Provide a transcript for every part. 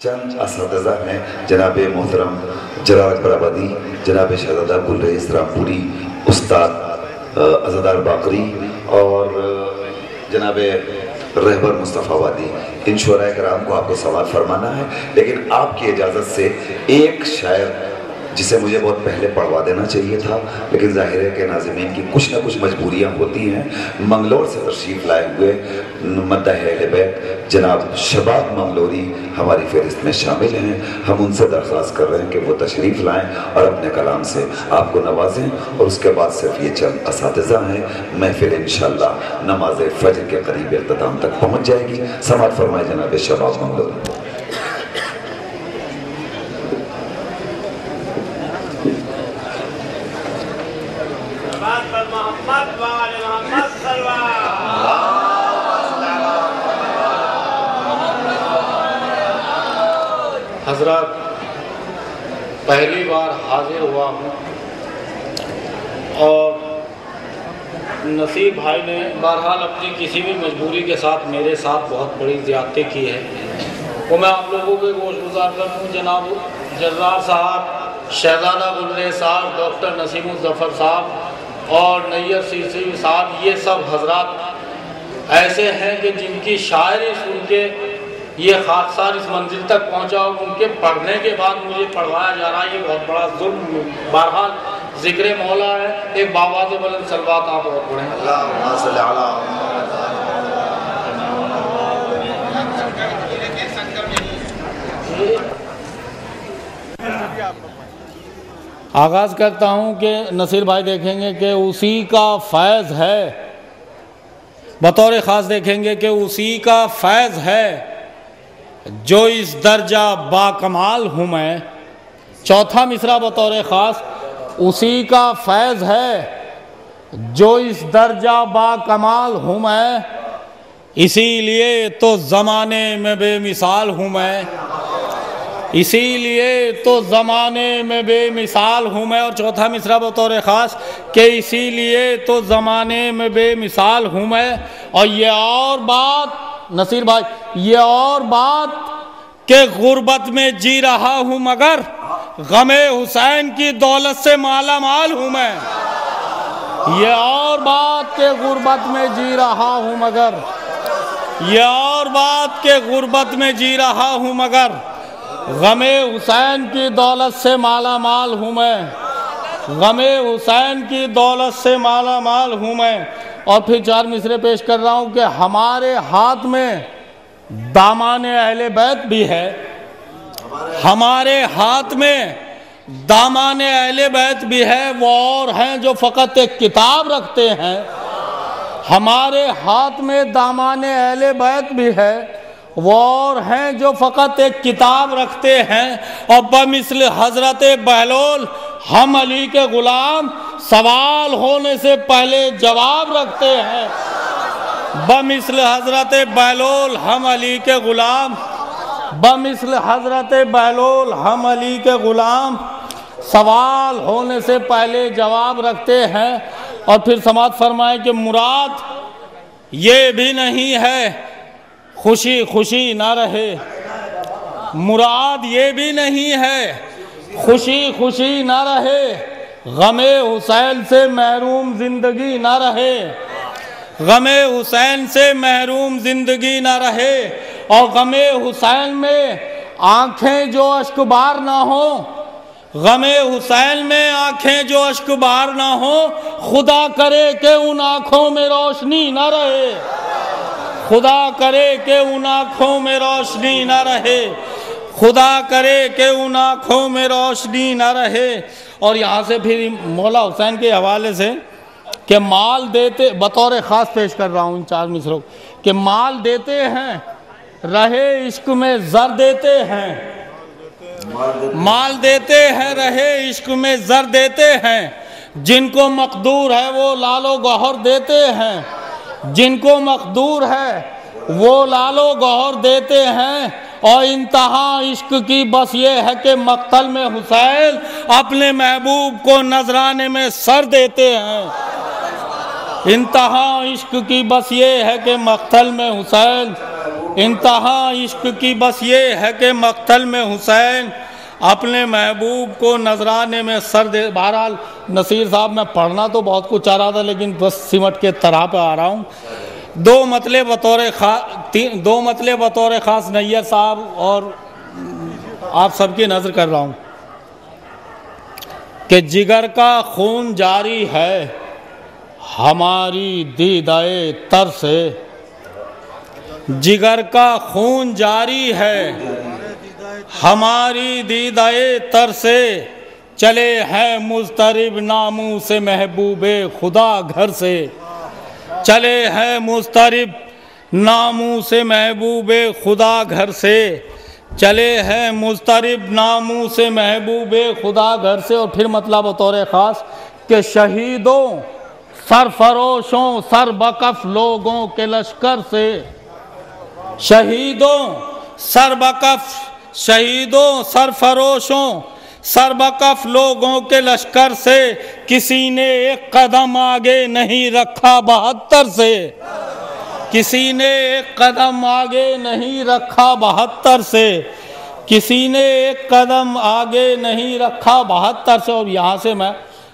चंद असातिज़ा हैं जनाब मोहतरम जरार बराबादी, जनाब शहजादा गुल रईस रामपुरी, उस्ताद अज़ादार बाकरी और जनाब रहबर मुस्तफ़ा वादी। इन शुअरा कराम को आपको सवाल फरमाना है, लेकिन आपकी इजाज़त से एक शायर जिसे मुझे बहुत पहले पढ़वा देना चाहिए था, लेकिन ज़ाहिर है कि नाज़िमीन की कुछ ना कुछ मजबूरियाँ होती हैं। मंगलोर से तशरीफ़ लाए हुए मद्दाह अहले बैत जनाब शबाब मंगलोरी हमारी फ़हरिस्त में शामिल हैं। हम उनसे दरख्वास्त कर रहे हैं कि वो तशरीफ़ लाएँ और अपने कलाम से आपको नवाजें। और उसके बाद सिर्फ ये चंद असातिज़ा हैं। महफ़िल इंशाअल्लाह नमाज फ़ज्र के करीब इख्तिताम तक पहुँच जाएगी। समाअत फरमाए जनाब शबाब मंगलोरी। हज़रत, पहली बार हाजिर हुआ हूँ और नसीब भाई ने बहरहाल अपनी किसी भी मजबूरी के साथ मेरे साथ बहुत बड़ी ज़्यादती की है, वो मैं आप लोगों के गोशगुजार करता हूँ। जनाब जर्रार साहब, शहजादा गुल रईस साहब, डॉक्टर नसीमुज़्ज़फ़र साहब और नैयर सीसी साहब, ये सब हजरात ऐसे हैं कि जिनकी शायरी सुन के ये खाकसार इस मंजिल तक पहुंचा और उनके पढ़ने के बाद मुझे पढ़वाया जा रहा है, ये बहुत बड़ा जुल्म। बहरहाल जिक्र मौला है। एक बाबा से बुलंद सलवात आप और पढ़ें। आगाज करता हूँ कि नसीर भाई देखेंगे कि उसी का फैज़ है, बतौर ख़ास देखेंगे कि उसी का फैज़ है जो इस दर्जा बाकमाल हूँ मैं। चौथा मिसरा बतौर ख़ास, उसी का फैज़ है जो इस दर्जा बाकमाल हूँ मैं, इसीलिए तो ज़माने में बेमिसाल हूँ मैं, इसीलिए तो ज़माने में बेमिसाल हूँ मैं। और चौथा मिसरा बतौर ख़ास कि इसीलिए तो ज़माने में बेमिसाल हूँ मैं। और ये और बात नसीर भाई, ये और बात के गुर्बत में जी रहा हूँ मगर गमे हुसैन की दौलत से माला माल हूँ मैं। ये और बात के गुर्बत में जी रहा हूँ मगर, ये और बात के गुर्बत में जी रहा हूँ मगर गमे हुसैन की दौलत से माला माल हूँ मैं, गमे हुसैन की दौलत से माला माल हूँ मैं। और फिर चार मिसरे पेश कर रहा हूँ कि हमारे हाथ में दामाने अहले बैत भी है, हमारे हाथ में दामाने अहले बैत भी है, वो और हैं जो फ़कत एक किताब रखते हैं। हमारे हाथ में दामाने अहले बैत भी है, वो और हैं जो फ़कत एक किताब रखते हैं। और बमिसल हज़रत बहलोल हम अली के ग़ुलाम, सवाल होने से पहले जवाब रखते हैं। बमिसल हज़रत बहलोल हम अली के ग़ुलाम, बमिसल हज़रत बहलोल हम अली के ग़ुलाम, सवाल होने से पहले जवाब रखते हैं। और फिर समाअत फरमाए कि मुराद ये भी नहीं है खुशी खुशी ना रहे, मुराद ये भी नहीं है खुशी खुशी ना रहे, गमे हुसैन से महरूम ज़िंदगी ना रहे, गमे हुसैन से महरूम ज़िंदगी ना रहे। और गमे हुसैन में आँखें जो अश्कबार ना हो, गमे हुसैन में आँखें जो अश्कबार ना हो, खुदा करे कि उन आँखों में रोशनी ना रहे, खुदा करे कि उन आँखों में रोशनी ना रहे, खुदा करे कि उन आँखों में रोशनी ना रहे। और यहाँ से फिर मौला हुसैन के हवाले से कि माल देते, बतौर ख़ास पेश कर रहा हूँ इन चार मिसरों कि माल देते हैं रहे इश्क में ज़र देते हैं, माल देते हैं रहे इश्क में ज़र देते हैं, जिनको मकदूर है वो लालो गौहर देते हैं, जिनको मकदूर है वो लालो गौहर देते हैं। और इंतहा इश्क की बस ये है कि मक्तल में हुसैन अपने महबूब को नजराने में सर देते हैं। इंतहा इश्क की बस ये है कि मक्तल में हुसैन इंतहा इश्क की बस ये है कि मक्तल में हुसैन अपने महबूब को नजराने में सर दे। बहरहाल नसीर साहब, मैं पढ़ना तो बहुत कुछ चाह रहा था लेकिन बस सिमट के तरह पे आ रहा हूँ। दो मतले बतौर ख़ास नैयर साहब और आप सबकी नज़र कर रहा हूँ कि जिगर का खून जारी है हमारी दीदाए तर से, जिगर का खून जारी है हमारी दीदाए तर से, चले हैं मुस्तरिब नामों से महबूबे खुदा घर से, चले हैं मुस्तरिब नामों से महबूबे खुदा घर से, चले हैं मुस्तरिब नामों से महबूबे खुदा घर से। और फिर मतलब बतौर ख़ास कि शहीदों सरफरोशों सरबकफ लोगों के लश्कर से, शहीदों सरफरोशों सरबकफ लोगों के लश्कर से, किसी ने एक कदम आगे नहीं रखा 72 से, किसी ने एक कदम आगे नहीं रखा 72 से, किसी ने एक कदम आगे नहीं रखा 72 से। और यहाँ से मैं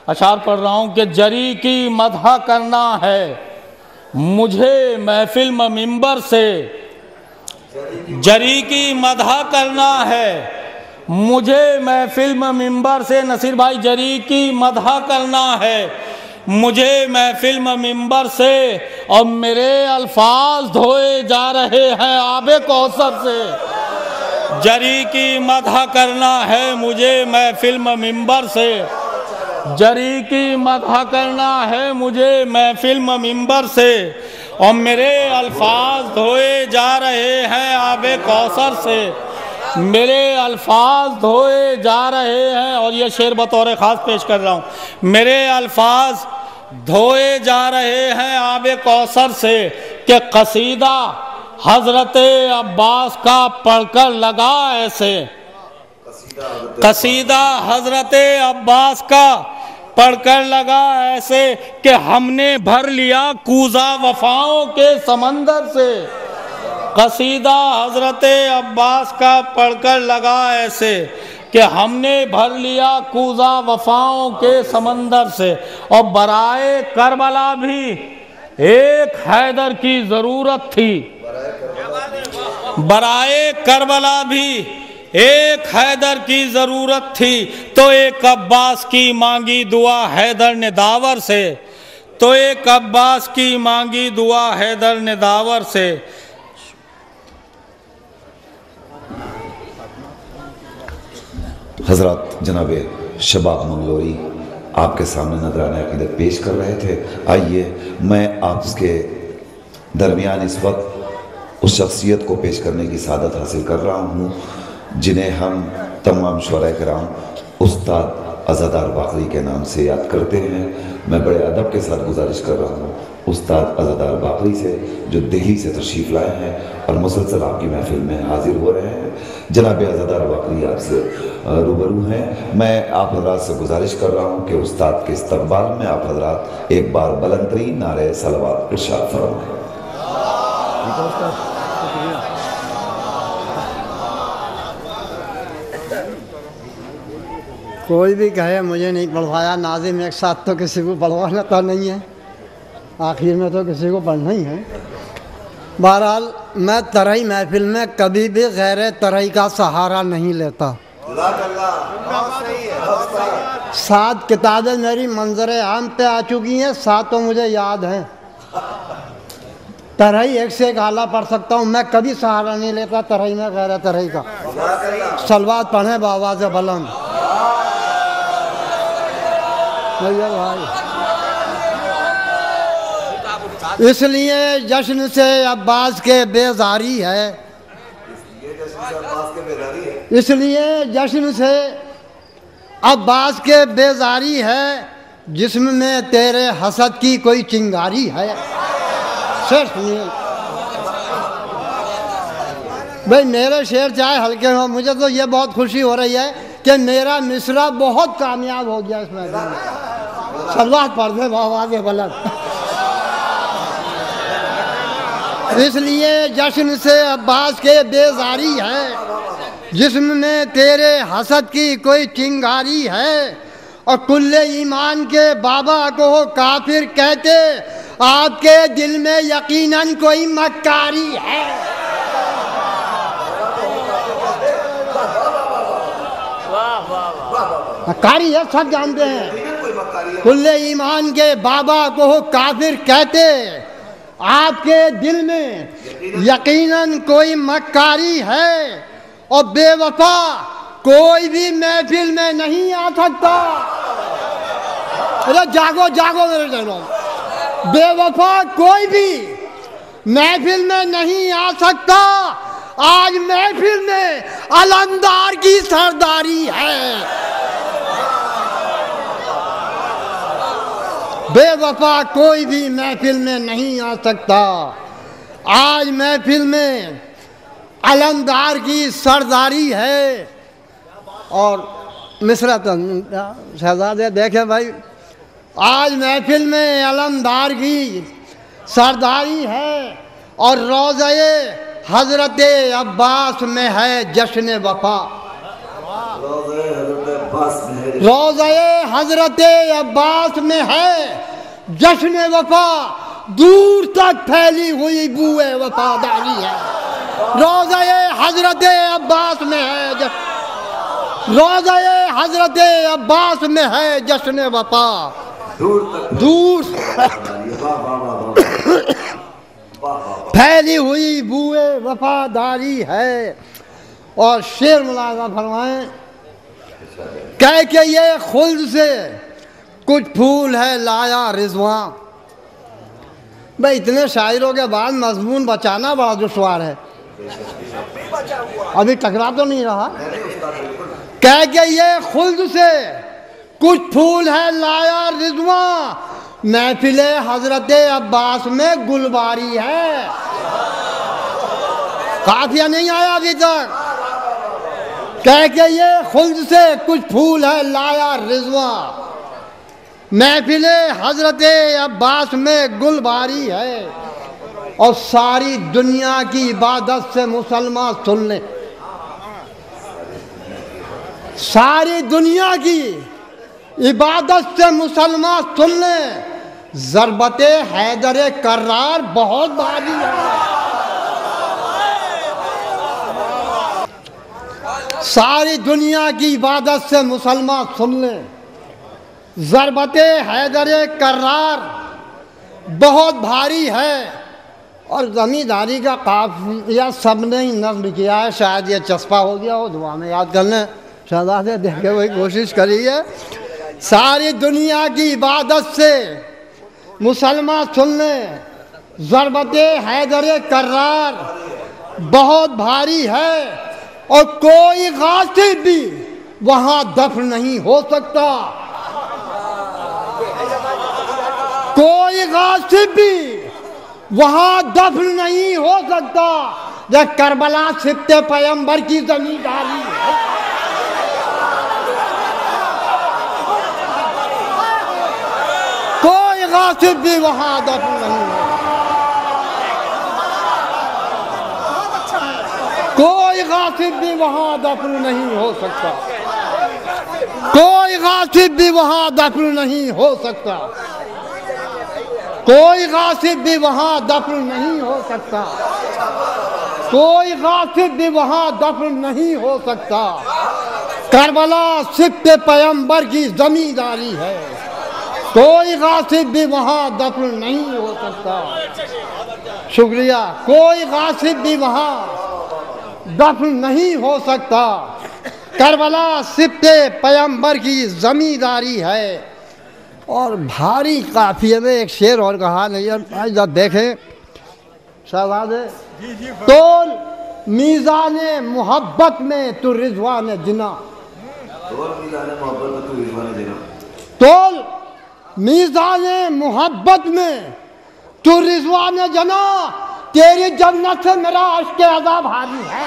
अशार पढ़ रहा हूँ कि जरी की मदह करना है मुझे महफिल में मिंबर से, जरी की मदह करना है मुझे महफिल में मिंबर से। नसीर भाई, जरी की मदह करना है मुझे महफिल में मिंबर से, और मेरे अल्फाज धोए जा रहे हैं आबे कौसर से, जरी की मदह करना है मुझे महफिल में मिंबर से, जरी की मदह करना है मुझे महफिल में मिंबर से, और मेरे अल्फाज धोए जा रहे हैं आबे कौसर से, मेरे अल्फाज धोए जा रहे हैं। और ये शेर बतौर ख़ास पेश कर रहा हूँ, मेरे अल्फाज धोए जा रहे हैं आबे कौसर से, कि कसीदा हजरत अब्बास का पढ़कर लगा ऐसे, कसीदा हजरत अब्बास का पढ़कर लगा ऐसे, कि हमने भर लिया कूज़ा वफाओं के समंदर से, कसीदा हजरत अब्बास का पढ़कर लगा ऐसे, कि हमने भर लिया कूज़ा वफाओं के समंदर से। और बराए करबला भी एक हैदर की ज़रूरत थी, बराए करबला भी एक हैदर की ज़रूरत थी, तो एक अब्बास की मांगी दुआ हैदर ने दावर से, तो एक अब्बास की मांगी दुआ हैदर ने दावर से। हजरत जनाब शबाब मंगलोरी आपके सामने नजराना अक़ीदत पेश कर रहे थे। आइए मैं आपके दरमियान इस वक्त उस शख्सियत को पेश करने की सादत हासिल कर रहा हूँ जिन्हें हम तमाम शुअरा कराम उस्ताद अज़ादार बाकरी के नाम से याद करते हैं। मैं बड़े अदब के साथ गुजारिश कर रहा हूँ उस्ताद अज़ादार बाकरी से, जो दिल्ली से तशरीफ़ लाए हैं और मुसलसल आपकी महफिल में हाजिर हो रहे हैं। जनाब अज़ादार बाकरी आपसे रूबरू हैं। मैं आप हजरात से गुजारिश कर रहा हूँ कि उस्ताद के इस्तक़बाल में आप हजरात एक बार बुलंद तरीन नारे सलवात इरशाद फरमाएं। कोई भी कहे मुझे नहीं पढ़वाया नाज़िम, एक साथ तो किसी को पढ़वाना तो नहीं है, आखिर में तो किसी को पढ़ना ही है। बहरहाल मैं तरई महफिल में कभी भी गैर तरई का सहारा नहीं लेता। 7 किताबें मेरी मंजर आम पे आ चुकी हैं, 7 मुझे याद हैं। तरई एक से एक आला पढ़ सकता हूँ, मैं कभी सहारा नहीं लेता तरई में गैर तरई का। सलवात पढ़ें बावाज़ बुलंद। भाई इसलिए जश्न से अब्बास के बेजारी है, इसलिए जश्न से अब्बास के बेजारी है, जिस्म में तेरे हसद की कोई चिंगारी है। शेर सुनिए भाई, मेरे शेर चाहे हल्के हो, मुझे तो ये बहुत खुशी हो रही है कि मेरा मिसरा बहुत कामयाब हो गया इसमें। सलवात पढ़ दे बावाज़ बुलंद। इसलिए जश्न से अब्बास के बेजारी है, जिस्म में तेरे हसद की कोई चिंगारी है। और कुल्ले ईमान के बाबा को काफिर कहते, आपके दिल में यकीनन कोई मक्कारी है। मक्कारी है, सब जानते हैं। कुल्ले ईमान के बाबा को काफिर कहते, आपके दिल में यकीनन कोई मक्कारी है। और बेवफा कोई भी महफिल में नहीं आ सकता। अरे जागो जागो मेरे जनो, बेवफा कोई भी महफिल में नहीं आ सकता। आज महफिल में अलंदार की सरदारी है। बेवफा कोई भी महफिल में नहीं आ सकता। आज महफिल में अलंदार की सरदारी है। और मिसरा तो शहजादे देखे भाई, आज महफिल में अलंदार की सरदारी है। और रोज़े हजरत अब्बास में है जश्न वफा। रोज़े हजरत अब्बास में है जश्न वफा। दूर तक फैली हुई बुए वफादारी है। रोज़े हजरत अब्बास में है, रोज़े हजरत अब्बास में है जश्न वफा। दूर फैली हुई बुए वफादारी है। और शेर मुलाज़ा फरमाएं, कह के ये खुल्द से कुछ फूल है लाया रिजवां। भाई इतने शायरों के बाद मजमून बचाना बड़ा दुश्वार है। अभी टकरा तो नहीं रहा। कह के ये खुल्द से कुछ फूल है लाया रिजवां, महफिले हजरत अब्बास में गुलबारी है। काफिया नहीं आया अभी तक। कह के ये खुल्द से कुछ फूल है लाया रिजवां, महफिले हजरत अब्बास में गुलबारी है। और सारी दुनिया की इबादत से मुसलमान सुन ले, सारी दुनिया की इबादत से मुसलमान सुन ले, ज़रबते हैदर कर्रार बहुत भारी है। सारी दुनिया की इबादत से मुसलमान सुन ले, ज़रबते हैदर कर्रार बहुत भारी है। और ज़मींदारी का काफिया सब ने ही नज़्म किया है। शायद ये चस्पा हो गया हो, दुआ में याद कर लें। शहजादे देखे वही कोशिश करी है। सारी दुनिया की इबादत से मुसलमान सुन लें, ज़रबते हैदर कर्रार बहुत भारी है। और कोई गासिब भी वहाँ दफन नहीं हो सकता। कोई गासिब भी वहाँ दफन नहीं हो सकता। जब करबला सिप्ते पैगंबर की ज़मींदारी है। कोई गासिब भी वहाँ दफन नहीं है। कोई गासिब भी वहाँ दफन नहीं हो सकता। कोई गासिब भी वहाँ दफन नहीं हो सकता। कोई गासिब भी वहाँ दफन नहीं हो सकता। कोई गासिब भी वहाँ दफन नहीं हो सकता। करबला सिप्ते पैगंबर की ज़मींदारी है। कोई गासिब भी वहाँ दफन नहीं हो सकता। शुक्रिया। कोई गासिब भी वहाँ दफन नहीं हो सकता। करबला सिप्ते पैगंबर की ज़मींदारी है। और भारी काफिये में एक शेर और कहा नहीं है, जब देखें शहजादे, तोल मीज़ाने मोहब्बत में तू रिज़वान जिना। तोल मीज़ाने मोहब्बत में तू रिज़वान जना, तेरी जन्नत से मेरा अश्क अज़ा भारी है।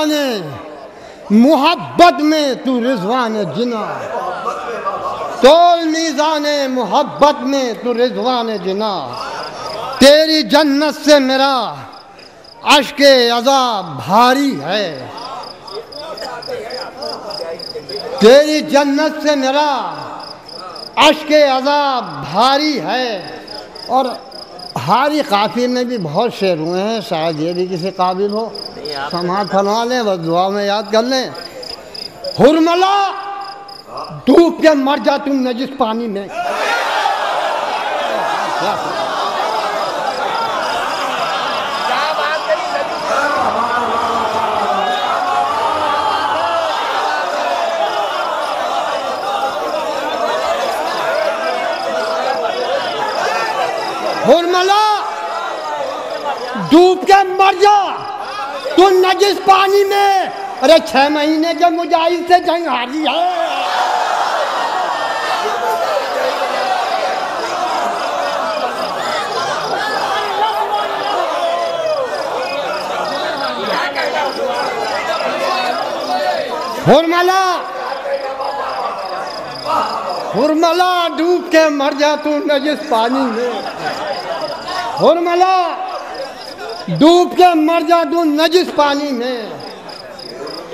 मीज़ाने मोहब्बत में तू रिज़वान जिना, तोल मीज़ाने मोहब्बत में तू रिज़वान जिना। तेरी जन्नत से मेरा अश्के अज़ाब भारी है, तेरी जन्नत से मेरा अश्के अज़ाब भारी है। और हारी काफिर में भी बहुत शेर हुए हैं, शायद ये भी किसी काबिल हो, समाज फरमा लें, बस दुआ में याद कर लें। हुरमला डूब के मर जा तुम नजिस पानी में। हुरमला डूब के मर जा तू नजिस पानी में। अरे 6 महीने के मुजाहिद से जंग हारी है। हुरमला हुरमला डूब के मर जा तू नजिस पानी में। हुरमला डूब के मर जा तू नजिस पानी में।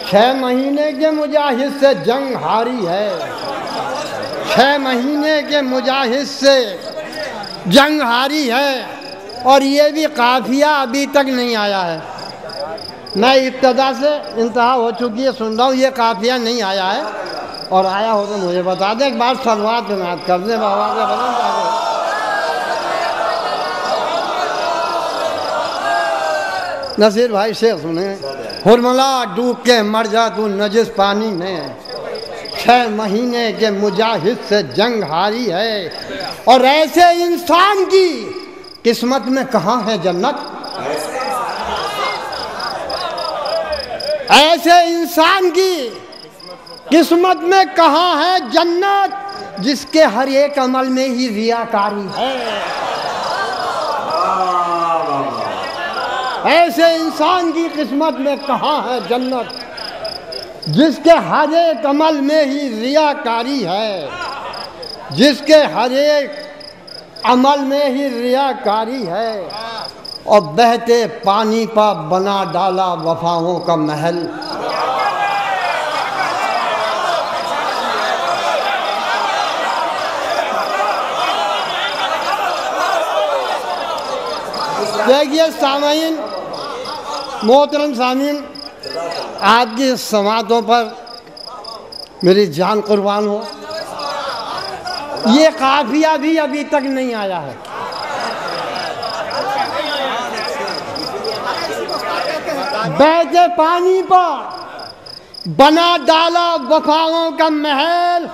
6 महीने के मुजाहिद से जंग हारी है, 6 महीने के मुजाहिद से जंग हारी है। और ये भी काफिया अभी तक नहीं आया है। मैं इब्तदा से इंतहा हो चुकी है, सुन रहा हूँ, ये काफिया नहीं आया है। और आया हो तो मुझे बता दे, एक बार सलवात नात कर दे बाबा के बदन। नसीर भाई शेख सुने। हुरमला डूब के मर जा तू नजिस पानी में। 6 महीने के मुजाहिद से जंग हारी है। और ऐसे इंसान की किस्मत में कहाँ है जन्नत। ऐसे इंसान की किस्मत में कहाँ है जन्नत, जिसके हर एक अमल में ही रियाकारी है। ऐसे इंसान की किस्मत में कहाँ है जन्नत, जिसके हर एक अमल में ही रियाकारी है, जिसके हर एक अमल में ही रियाकारी है। और बहते पानी पर बना डाला वफाओं का महल। देखिए सामीन, मोहतरम सामीन, आपकी समातों पर मेरी जान कुर्बान हो। ये काफिया भी अभी तक नहीं आया है। बहते पानी पर बना डाला वफाओं का महल,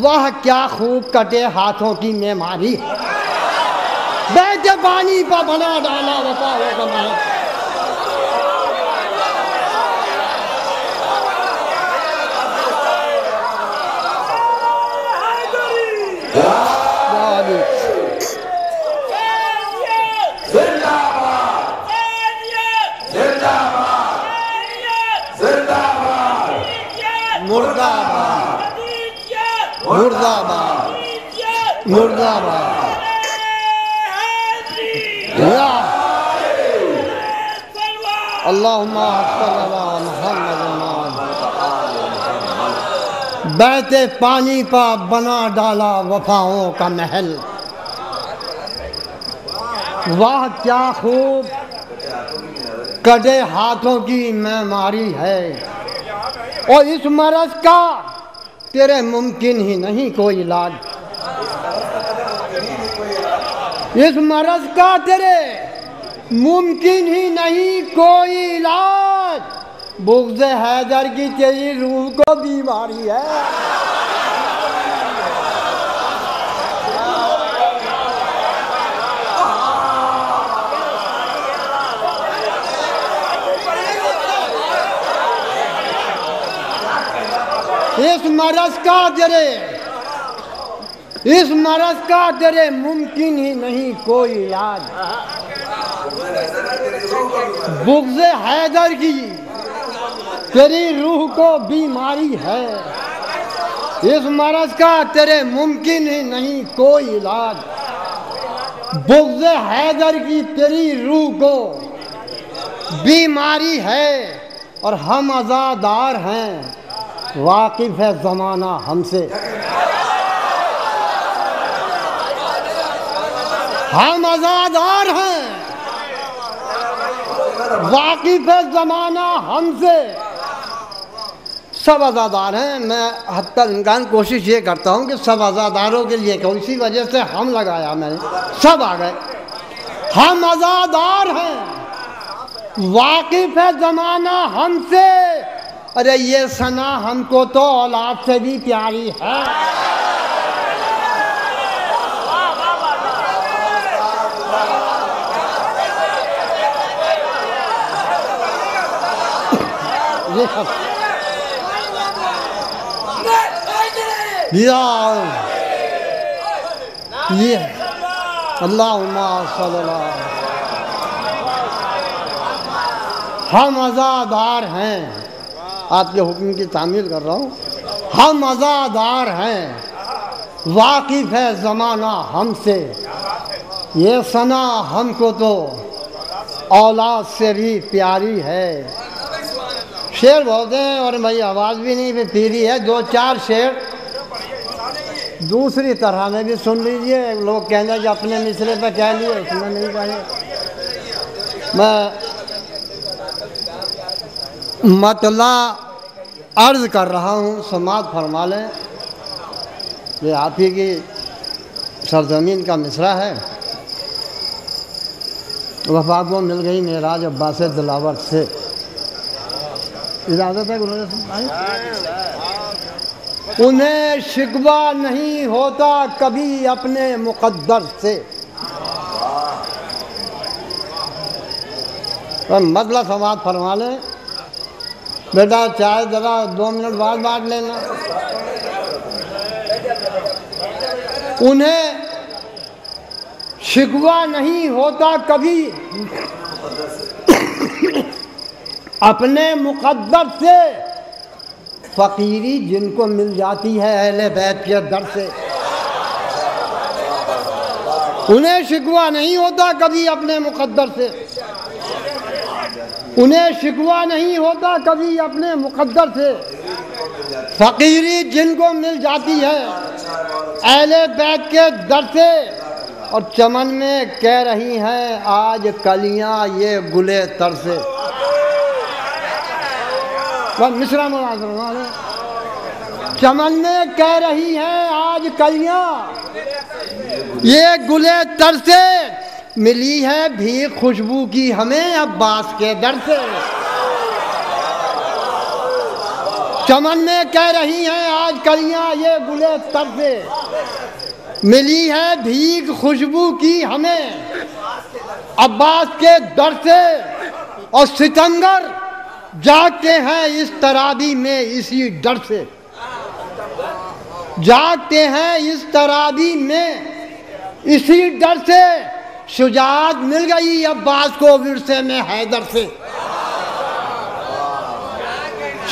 वह क्या खूब कटे हाथों की मेमारी। बहते पानी पर बना डाला वफाओं का महल। मुर्दाबाद मुर्दाबाद मुर्दाबाद। अल्लाहुम्मा बहते पानी पर बना डाला वफाओं का महल, वाह क्या खूब कटे हाथों की मेमारी है। और इस मरज का तेरे मुमकिन ही नहीं कोई इलाज। इस मरज का तेरे मुमकिन ही नहीं कोई इलाज। बुग़्ज़ हैदर की तेरी रूह को बीमारी है। इस मरज का तेरे मुमकिन ही नहीं कोई इलाज। बुग़्ज़ हैदर की तेरी रूह को बीमारी है, इस मरज का तेरे मुमकिन ही नहीं कोई इलाज। बुग़्ज़ हैदर की तेरी रूह को बीमारी है और हम आज़ादार हैं, वाकिफ़ है ज़माना हमसे। हम आज़ादार हैं, वाकिफ़ है ज़माना हमसे। सब आज़ादार हैं। मैं हत्ता इम्कान कोशिश ये करता हूँ कि सब आज़ादारों के लिए कहूँ, इसी वजह से हम लगाया मैंने, सब आ गए। हम आज़ादार हैं, वाकिफ़ है ज़माना हमसे। अरे ये सना हमको तो औलाद से भी प्यारी है। ये अल्लाहुम्मा सल्लल्लाहु। हम आज़ादार हैं, आपके हुक्म की तामील कर रहा हूँ। हम आज़ादार हैं, वाकिफ़ है ज़माना हमसे। ये सना हमको तो औलाद से भी प्यारी है। शेर बहुत हैं और भाई आवाज़ भी नहीं पीरी है। दो चार शेर दूसरी तरह में भी सुन लीजिए। लोग कहने कि अपने मिसरे पे कह लिए, उसमें नहीं कहे। मैं मतला अर्ज़ कर रहा हूँ, समात फरमा लें। ये आप ही की सरजमीन का मिसरा है। वफा को मिल गई मेराज अब्बास दिलावर से। इजाज़त है उन्हें शिकवा नहीं होता कभी अपने मुक़द्दर से। मतलब समात फरमा लें। बेटा चाय ज़रा 2 मिनट बाद बांट लेना। उन्हें शिकवा नहीं होता कभी अपने मुक़द्दर से। फ़कीरी जिनको मिल जाती है अहले बैत के दर से। उन्हें शिकवा नहीं होता कभी अपने मुक़द्दर से। उन्हें शिकवा नहीं होता कभी अपने मुक़द्दर से। फ़कीरी जिनको मिल जाती है अहले बैत के दर से। और चमन में कह रही हैं आज कलियां ये गुले तर से। मिश्रा में चमन में कह रही हैं आज कलियां ये गुले तर से। मिली है भी खुशबू की हमें अब्बास के दर से। चमन में कह रही हैं आज कलियां ये गुले तर से। मिली है भीग खुशबू की हमें अब्बास के दर से। और सितंगर जागते हैं इस तराबी में इसी डर से। जागते हैं इस तराबी में इसी डर से। शुजाअत मिल गई अब्बास को विरसे में हैदर से।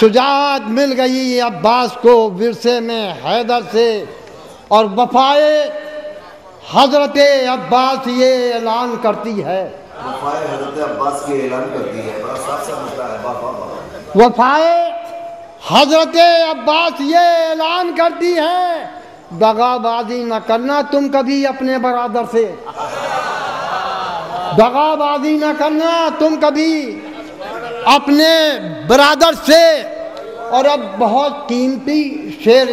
शुजाअत मिल गई अब्बास को विरसे में हैदर से। और वफाए हजरत अब्बास ये ऐलान करती है। वफाए हजरत अब्बास की ऐलान करती है। बड़ा साफ साफ मसला है। वफाए हजरत अब्बास ये ऐलान करती है दगाबाजी न करना तुम कभी अपने बरादर से। दगाबाजी न करना तुम कभी अपने बरादर से। और अब बहुत कीमती शेर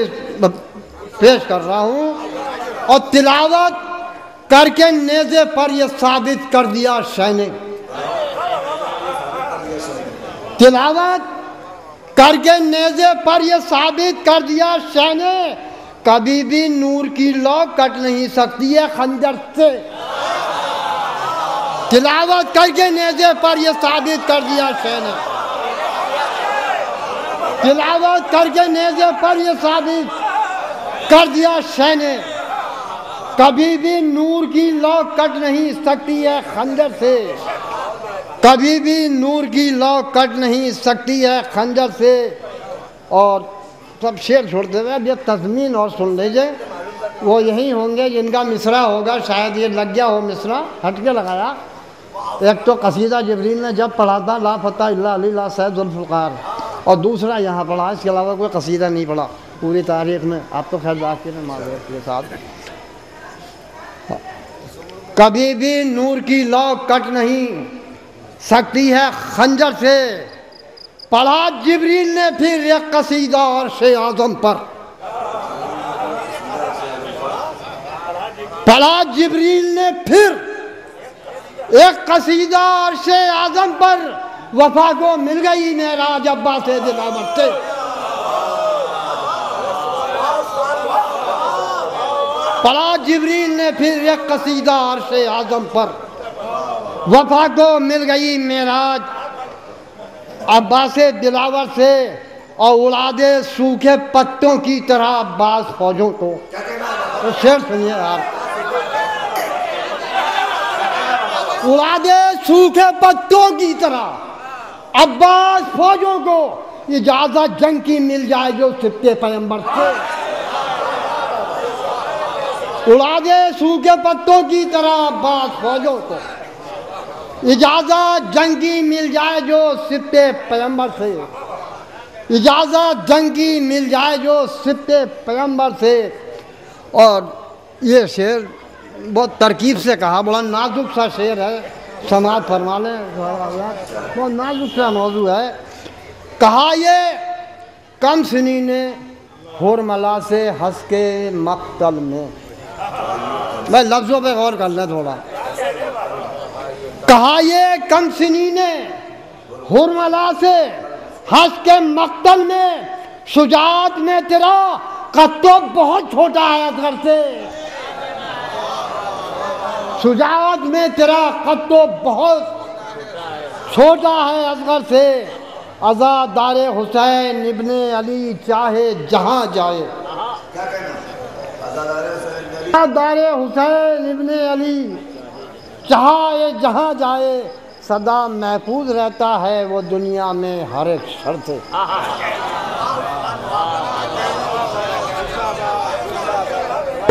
पेश कर रहा हूँ और तिलावत करके नेज़े पर यह साबित कर दिया शैने। तिलावत करके नेज़े पर यह साबित कर दिया शैने। कभी भी नूर की लौ कट नहीं सकती है खंजर से। तिलावत करके नेज़े पर यह साबित कर दिया शैने। तिलावत करके नेज़े पर यह साबित कर दिया शैने। कभी भी नूर की लौ कट नहीं सकती है खंजर से। कभी भी नूर की लौ कट नहीं सकती है खंजर से। और सब शेर छोड़ते हुए अब ये तज़मीन और सुन लीजिए, वो यही होंगे जिनका मिसरा होगा, शायद ये लग गया हो मिसरा, हट के लगाया। एक तो कसीदा जिब्रील ने जब पढ़ा था ला फतह इल्ला अली ला सैद ज़ुल्फ़िकार, और दूसरा यहाँ पढ़ा, इसके अलावा कोई कसीदा नहीं पढ़ा पूरी तारीख में। आप तो खैर जाके मालूम के साथ। कभी भी नूर की लौ कट नहीं सकती है खंजर से, पढ़ा जिब्रील ने फिर एक कसीदा अर्श-ए आज़म पर। पढ़ा जिब्रील ने फिर एक कसीदा अर्श-ए आज़म पर, वफा को मिल गई मेराज अब्बास दिलावर से। पढ़ा जिब्रील ने फिर एक कसीदा अर्श-ए आज़म पर, वफा को मिल गई मेराज अब्बास दिलावर से, और उड़ा दे सूखे पत्तों की तरह अब्बास फौजों को। तो शेर सुनिए आप, उड़ा दे सूखे पत्तों की तरह अब्बास फौजों को, इजाजत जंग की मिल जाए जो सिप्ते पैगंबर से। उड़ा दे सूखे पत्तों की तरह अब्बास फौजों को, इजाजत जंग की मिल जाए जो सिप्ते पैगंबर से। इजाजत जंग की मिल जाए जो सिप्ते पैगंबर से। और ये शेर बहुत तरकीब से कहा, बड़ा नाजुक सा शेर है, समाज फरमा लें, बहुत नाजुक सा मौजू है। कहा ये कम सिनी ने हुरमला से हंस के मक्तल में। मैं लफ्ज़ों पे गौर कर लें थोड़ा। कहा ये कम सिनी ने हुरमला से हंस के मक्तल में, शुजाअत में तेरा कद तो बहुत छोटा है असगर से। शुजाअत में तेरा कद तो बहुत छोटा है असगर से। अज़ादारे हुसैन इब्ने अली चाहे जहाँ जाए, अज़ादारे हुसैन इब्ने अली चाहे जहाँ जाए, सदा महफूज रहता है वो दुनिया में हर एक शर से।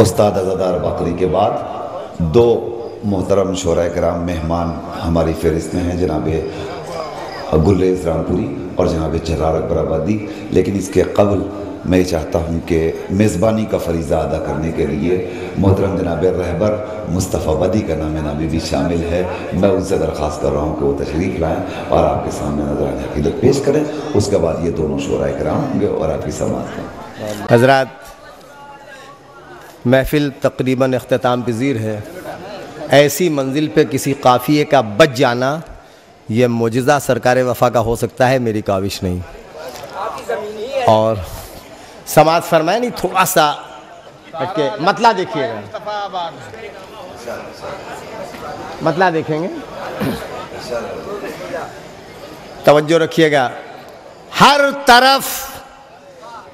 उस्ताद अज़ादार बाकरी के बाद दो मोहतरम शोरा कराम मेहमान हमारी फहरिस्त में हैं, जनाब गुलरेज़ रामपुरी और जनाब जर्रार अकबर आबादी। लेकिन इसके कबल मैं चाहता हूँ कि मेज़बानी का फरीज़ा अदा करने के लिए मोहतरम जनाब रहबर मुस्तफ़ा बदी का नाम नामी भी शामिल है। मैं उनसे दरख्वास्त कर रहा हूँ कि वो तशरीफ़ लाएँ और आपके सामने नज़राने अक़ीदत पेश करें। उसके बाद ये दोनों शोरा कराम होंगे और आपकी समाअत में। हज़रात, महफ़िल तकरीबन इख्तिताम पज़ीर है। ऐसी मंजिल पे किसी काफ़िए का बच जाना ये मोजिज़ा सरकार वफ़ा का हो सकता है, मेरी काविश नहीं। और समाज फरमाए नहीं, थोड़ा सा हटके मतला देखिएगा, मतला देखेंगे, तवज्जो रखिएगा। हर तरफ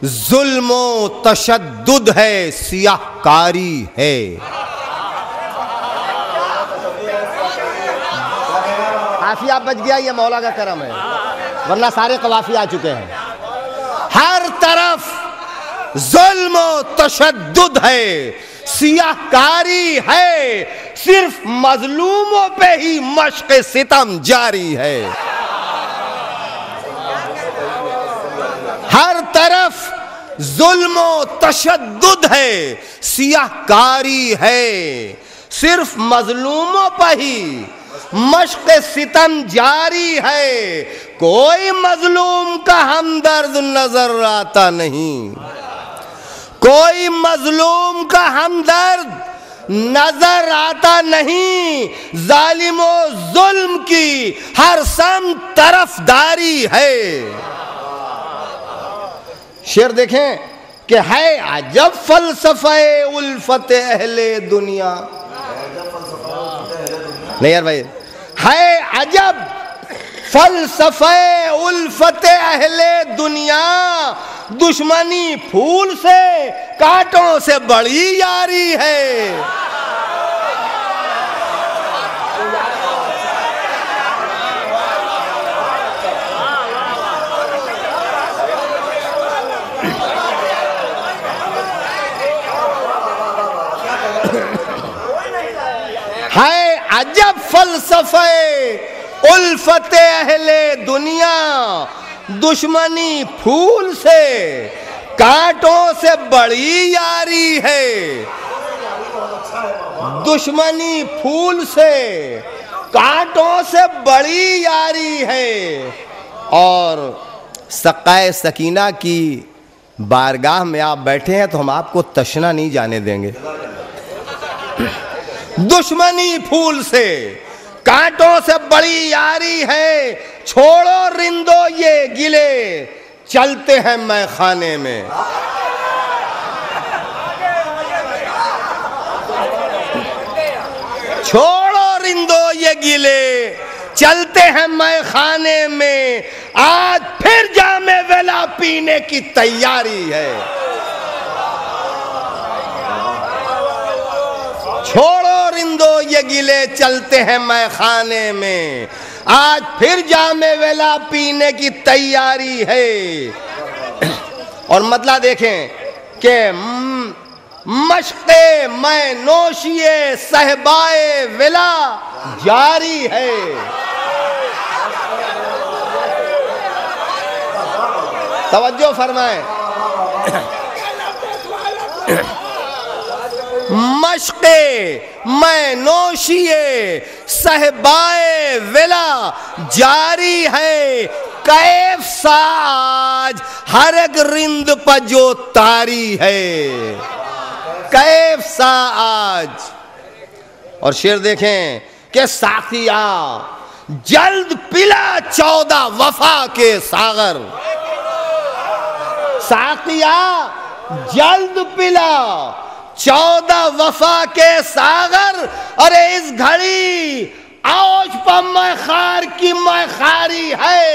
जुल्म तशद्दुद है, सियाहकारी है। काफिया बच गया, ये मौला का करम है, वरना सारे कवाफी आ चुके हैं। हर तरफ जुल्म तशद्दुद है, सियाहकारी है, सिर्फ मजलूमों पे ही मश्क सितम जारी है। हर तरफ जुल्म तशद्दुद है, सियाहकारी है, सिर्फ मजलूमों पर ही मश्क सितम जारी है। कोई मजलूम का हमदर्द नजर आता नहीं, कोई मजलूम का हमदर्द नजर आता नहीं। जालिमो जुल्म की हर सम तरफदारी है। शेर देखें कि है अजब फलसफे उल्फत अहले दुनिया। नहीं यार भाई, है अजब फलसफे उल्फत अहले दुनिया, दुश्मनी फूल से कांटों से बड़ी यारी है। अजब फलसफे उल्फते अहले दुनिया, दुश्मनी फूल से कांटों से बड़ी यारी है। दुश्मनी फूल से कांटों से बड़ी यारी है। और सक़ाए सकीना की बारगाह में आप बैठे हैं तो हम आपको तशना नहीं जाने देंगे। दुश्मनी फूल से कांटों से बड़ी यारी है, छोड़ो रिंदो ये गिले, चलते हैं मैखाने में। छोड़ो रिंदो ये गिले, चलते हैं मैखाने में, आज फिर जामे वेला पीने की तैयारी है। छोड़ो रिंदो ये गिले, चलते हैं मैखाने में, आज फिर जामे वेला पीने की तैयारी है। और मतलब देखें कि मश्क़े मैं नोशिए सहबाए विला जारी है। तवज्जो फरमाएं। मश्क़े मैं नोशिए सहबाए विला जारी है, कैफ साज हर एक रिंद पर जो तारी है। कैफ सा आज। और शेर देखें कि साकिया जल्द पिला 14 वफा के सागर। साकिया जल्द पिला 14 वफा के सागर। अरे इस घड़ी औज पर मैखार की मैखारी है।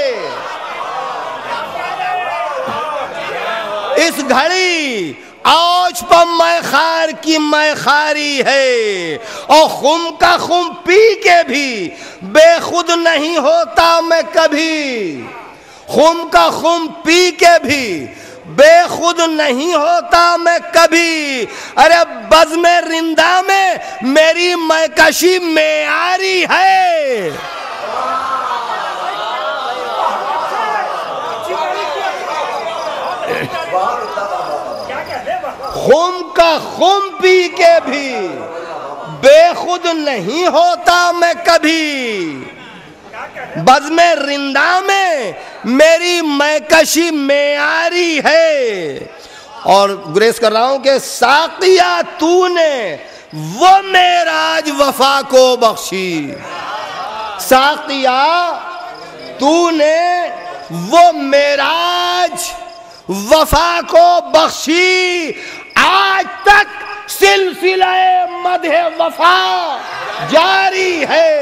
इस घड़ी औज पर मैखार की मैखारी है। और खुम का खुम पी के भी बेखुद नहीं होता मैं कभी। खुम का खुम पी के भी बेखुद नहीं होता मैं कभी। अरे बज़्म रिंदा में मेरी मैकशी मेयारी है। खुम का खुम पी के भी बेखुद नहीं होता मैं कभी। बज़्म रिंदा में मेरी मैकशी मेयारी है। और गुरेज कर रहा हूं कि साकिया तूने वो मेराज वफा को बख्शी। साकिया तूने वो मेराज वफा को बख्शी, आज तक सिलसिले मदहे वफा जारी है।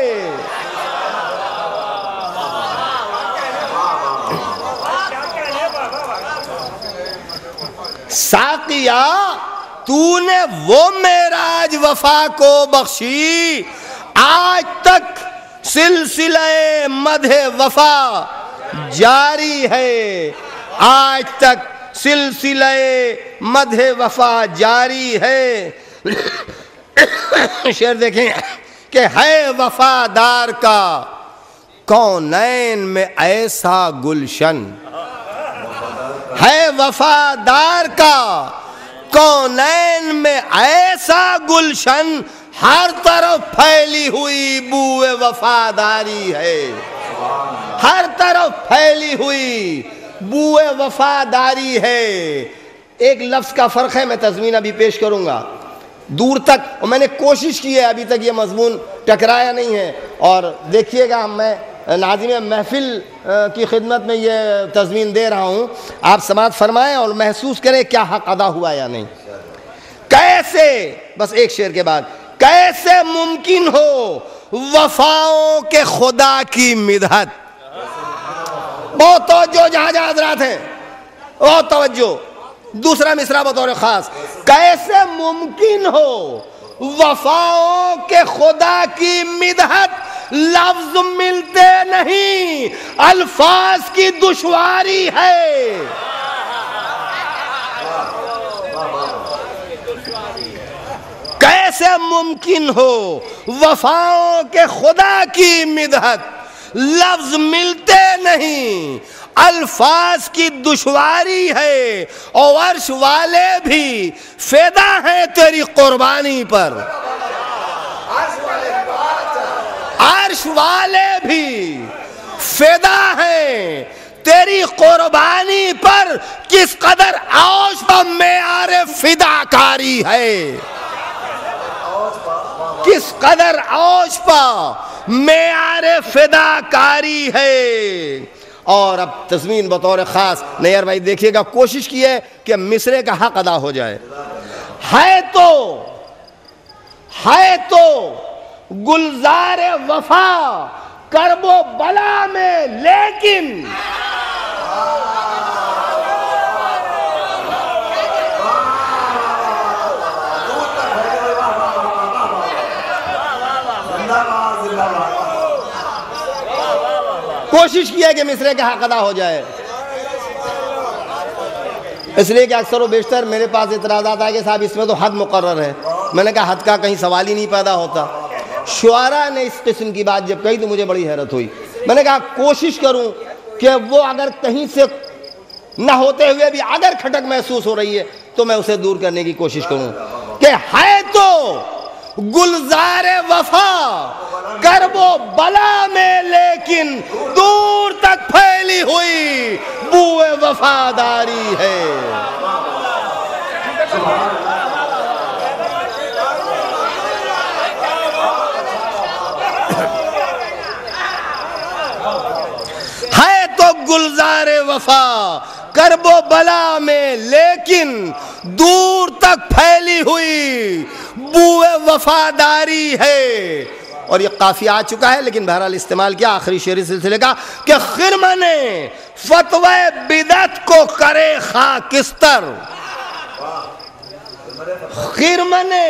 साकिया तूने वो मेराज वफा को बख्शी, आज तक सिलसिले मदहे वफा जारी है। आज तक सिलसिले मदहे वफा जारी है। शेर देखें कि है वफादार का कौनैन में ऐसा गुलशन। है वफादार का कौनैन में ऐसा गुलशन, हर तरफ फैली हुई बूए वफादारी है। हर तरफ फैली हुई बूए वफादारी है। एक लफ्ज का फर्क है, मैं तज़मीन अभी पेश करूंगा दूर तक, और मैंने कोशिश की है, अभी तक ये मजमून टकराया नहीं है। और देखिएगा, मैं नाज़िम महफिल की खिदमत में ये तज़मीन दे रहा हूँ, आप समाअत फरमाएं और महसूस करें क्या हक अदा हुआ या नहीं। कैसे, बस एक शेर के बाद, कैसे मुमकिन हो वफाओं के खुदा की मिदहत। बहुत तवज्जो जहां जहां हज़रात हैं, बहुत तवज्जो। दूसरा मिसरा बतौर खास, कैसे मुमकिन हो वफाओं के खुदा की मिदहत, लफ्ज मिलते नहीं, अल्फाज की दुश्वारी है। कैसे मुमकिन हो वफाओं के खुदा की मिदहत, लफ्ज मिलते नहीं, अल्फाज की दुश्वारी है और अर्श वाले भी फिदा हैं तेरी कुर्बानी पर। अर्श वाले भी फिदा हैं तेरी कुर्बानी पर। किस कदर औश पर मेआरे फिदाकारी है, किस कदर औश पर मेआरे फिदाकारी है। और अब तस्मीन बतौर ख़ास नैयर भाई देखिएगा, कोशिश की है कि मिसरे का हक अदा हो जाए। है तो गुलजार वफा करबो बला में, लेकिन कोशिश किया कि मिसरे का हक अदा हो जाए। इसलिए कि अक्सर व बेशतर मेरे पास इतराज़ात आए कि साहब इसमें तो हद मुकर्रर है। मैंने कहा हद का कहीं सवाल ही नहीं पैदा होता। शुआरा ने इस किस्म की बात जब कही तो मुझे बड़ी हैरत हुई। मैंने कहा कोशिश करूं कि वो अगर कहीं से न होते हुए भी अगर खटक महसूस हो रही है तो मैं उसे दूर करने की कोशिश करूं कि है तो गुलजारे वफा करबो बला में, लेकिन दूर तक फैली हुई बूए वफादारी है। है तो गुलजारे वफा करबो बला में, लेकिन दूर तक फैली हुई बूए वफादारी है। और ये काफी आ चुका है, लेकिन बहरहाल इस्तेमाल किया आखिरी शेरी सिलसिले का कि खिरमने फतवे बिदत को करे खाकिस्तर। खिरमने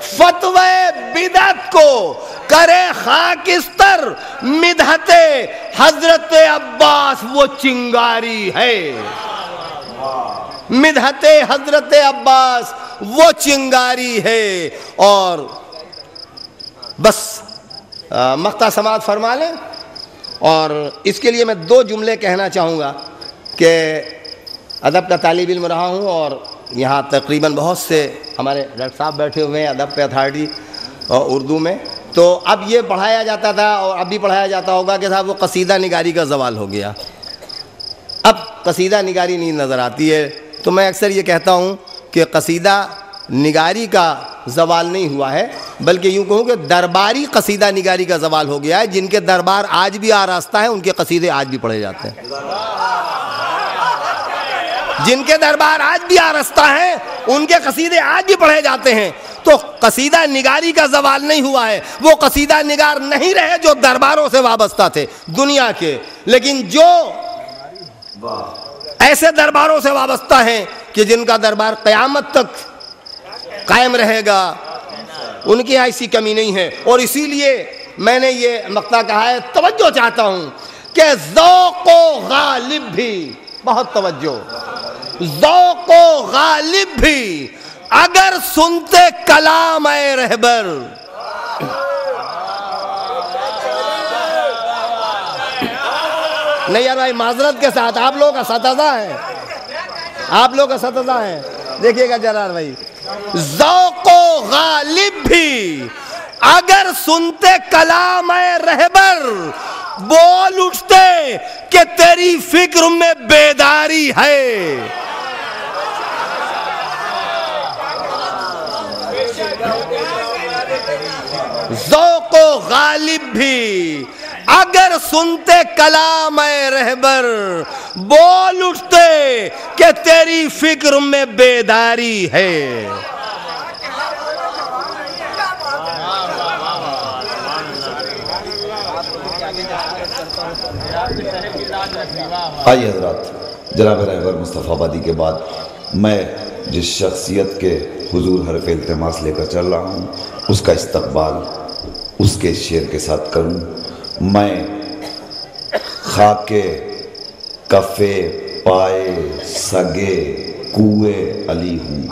फतवे बिदत को करे खाकिस्तर, मिदहते हजरत अब्बास वो चिंगारी है। मिदहते हजरत अब्बास वो चिंगारी है। और बस मख्ता समात फरमा लें। और इसके लिए मैं दो जुमले कहना चाहूँगा कि अदब का तालिब इल्म रहा हूँ और यहाँ तकरीबन बहुत से हमारे डॉक्टर साहब बैठे हुए हैं अदब पे अथॉरिटी और उर्दू में। तो अब ये पढ़ाया जाता था और अब भी पढ़ाया जाता होगा कि साहब वो कसीदा निगारी का ज़वाल हो गया, अब कसीदा निगारी नहीं नज़र आती है। तो मैं अक्सर ये कहता हूँ कि कसीदा निगारी का ज़वाल नहीं हुआ है, बल्कि यूँ कहूँ कि दरबारी कसीदा निगारी का ज़वाल हो गया है। जिनके दरबार आज भी आरास्ता है उनके कसीदे आज भी पढ़े जाते हैं। जिनके दरबार आज भी आरास्ता हैं उनके कसीदे आज भी पढ़े जाते हैं। तो कसीदा निगारी का ज़वाल नहीं हुआ है। वो कसीदा निगार नहीं रहे जो दरबारों से वाबस्ता थे दुनिया के, लेकिन जो ऐसे दरबारों से वाबस्ता हैं कि जिनका दरबार क़यामत तक कायम रहेगा, उनकी यहाँ ऐसी कमी नहीं है। और इसीलिए मैंने ये मक्ता कहा है, तवज्जो चाहता हूँ कि ज़ौक़ो गालिब भी, बहुत तवज्जो, ज़ौक़ो गालिब भी अगर सुनते कलाम ए रहबर, नहीं यार भाई माजरत के साथ आप लोग असतज़ा हैं, आप लोग असतज़ा हैं। देखिएगा जलाल भाई, ज़ौक़ो गालिब भी अगर सुनते कलाम ए रहबर, बोल उठते कि तेरी फिक्र में बेदारी है। ज़ौक़ो गालिब भी अगर सुनते कलाम ए रहबर, बोल उठते कि तेरी फिक्र में बेदारी है। आइए हज़रात, जनाब रहबर मुस्तफ़ाबादी के बाद मैं जिस शख्सियत के हुजूर हरफ़ इल्तिमास लेकर चल रहा हूँ उसका इस्तक़बाल उसके शेर के साथ करूँ। मैं खाके कफ़े पाए सगे कुए अली हूँ।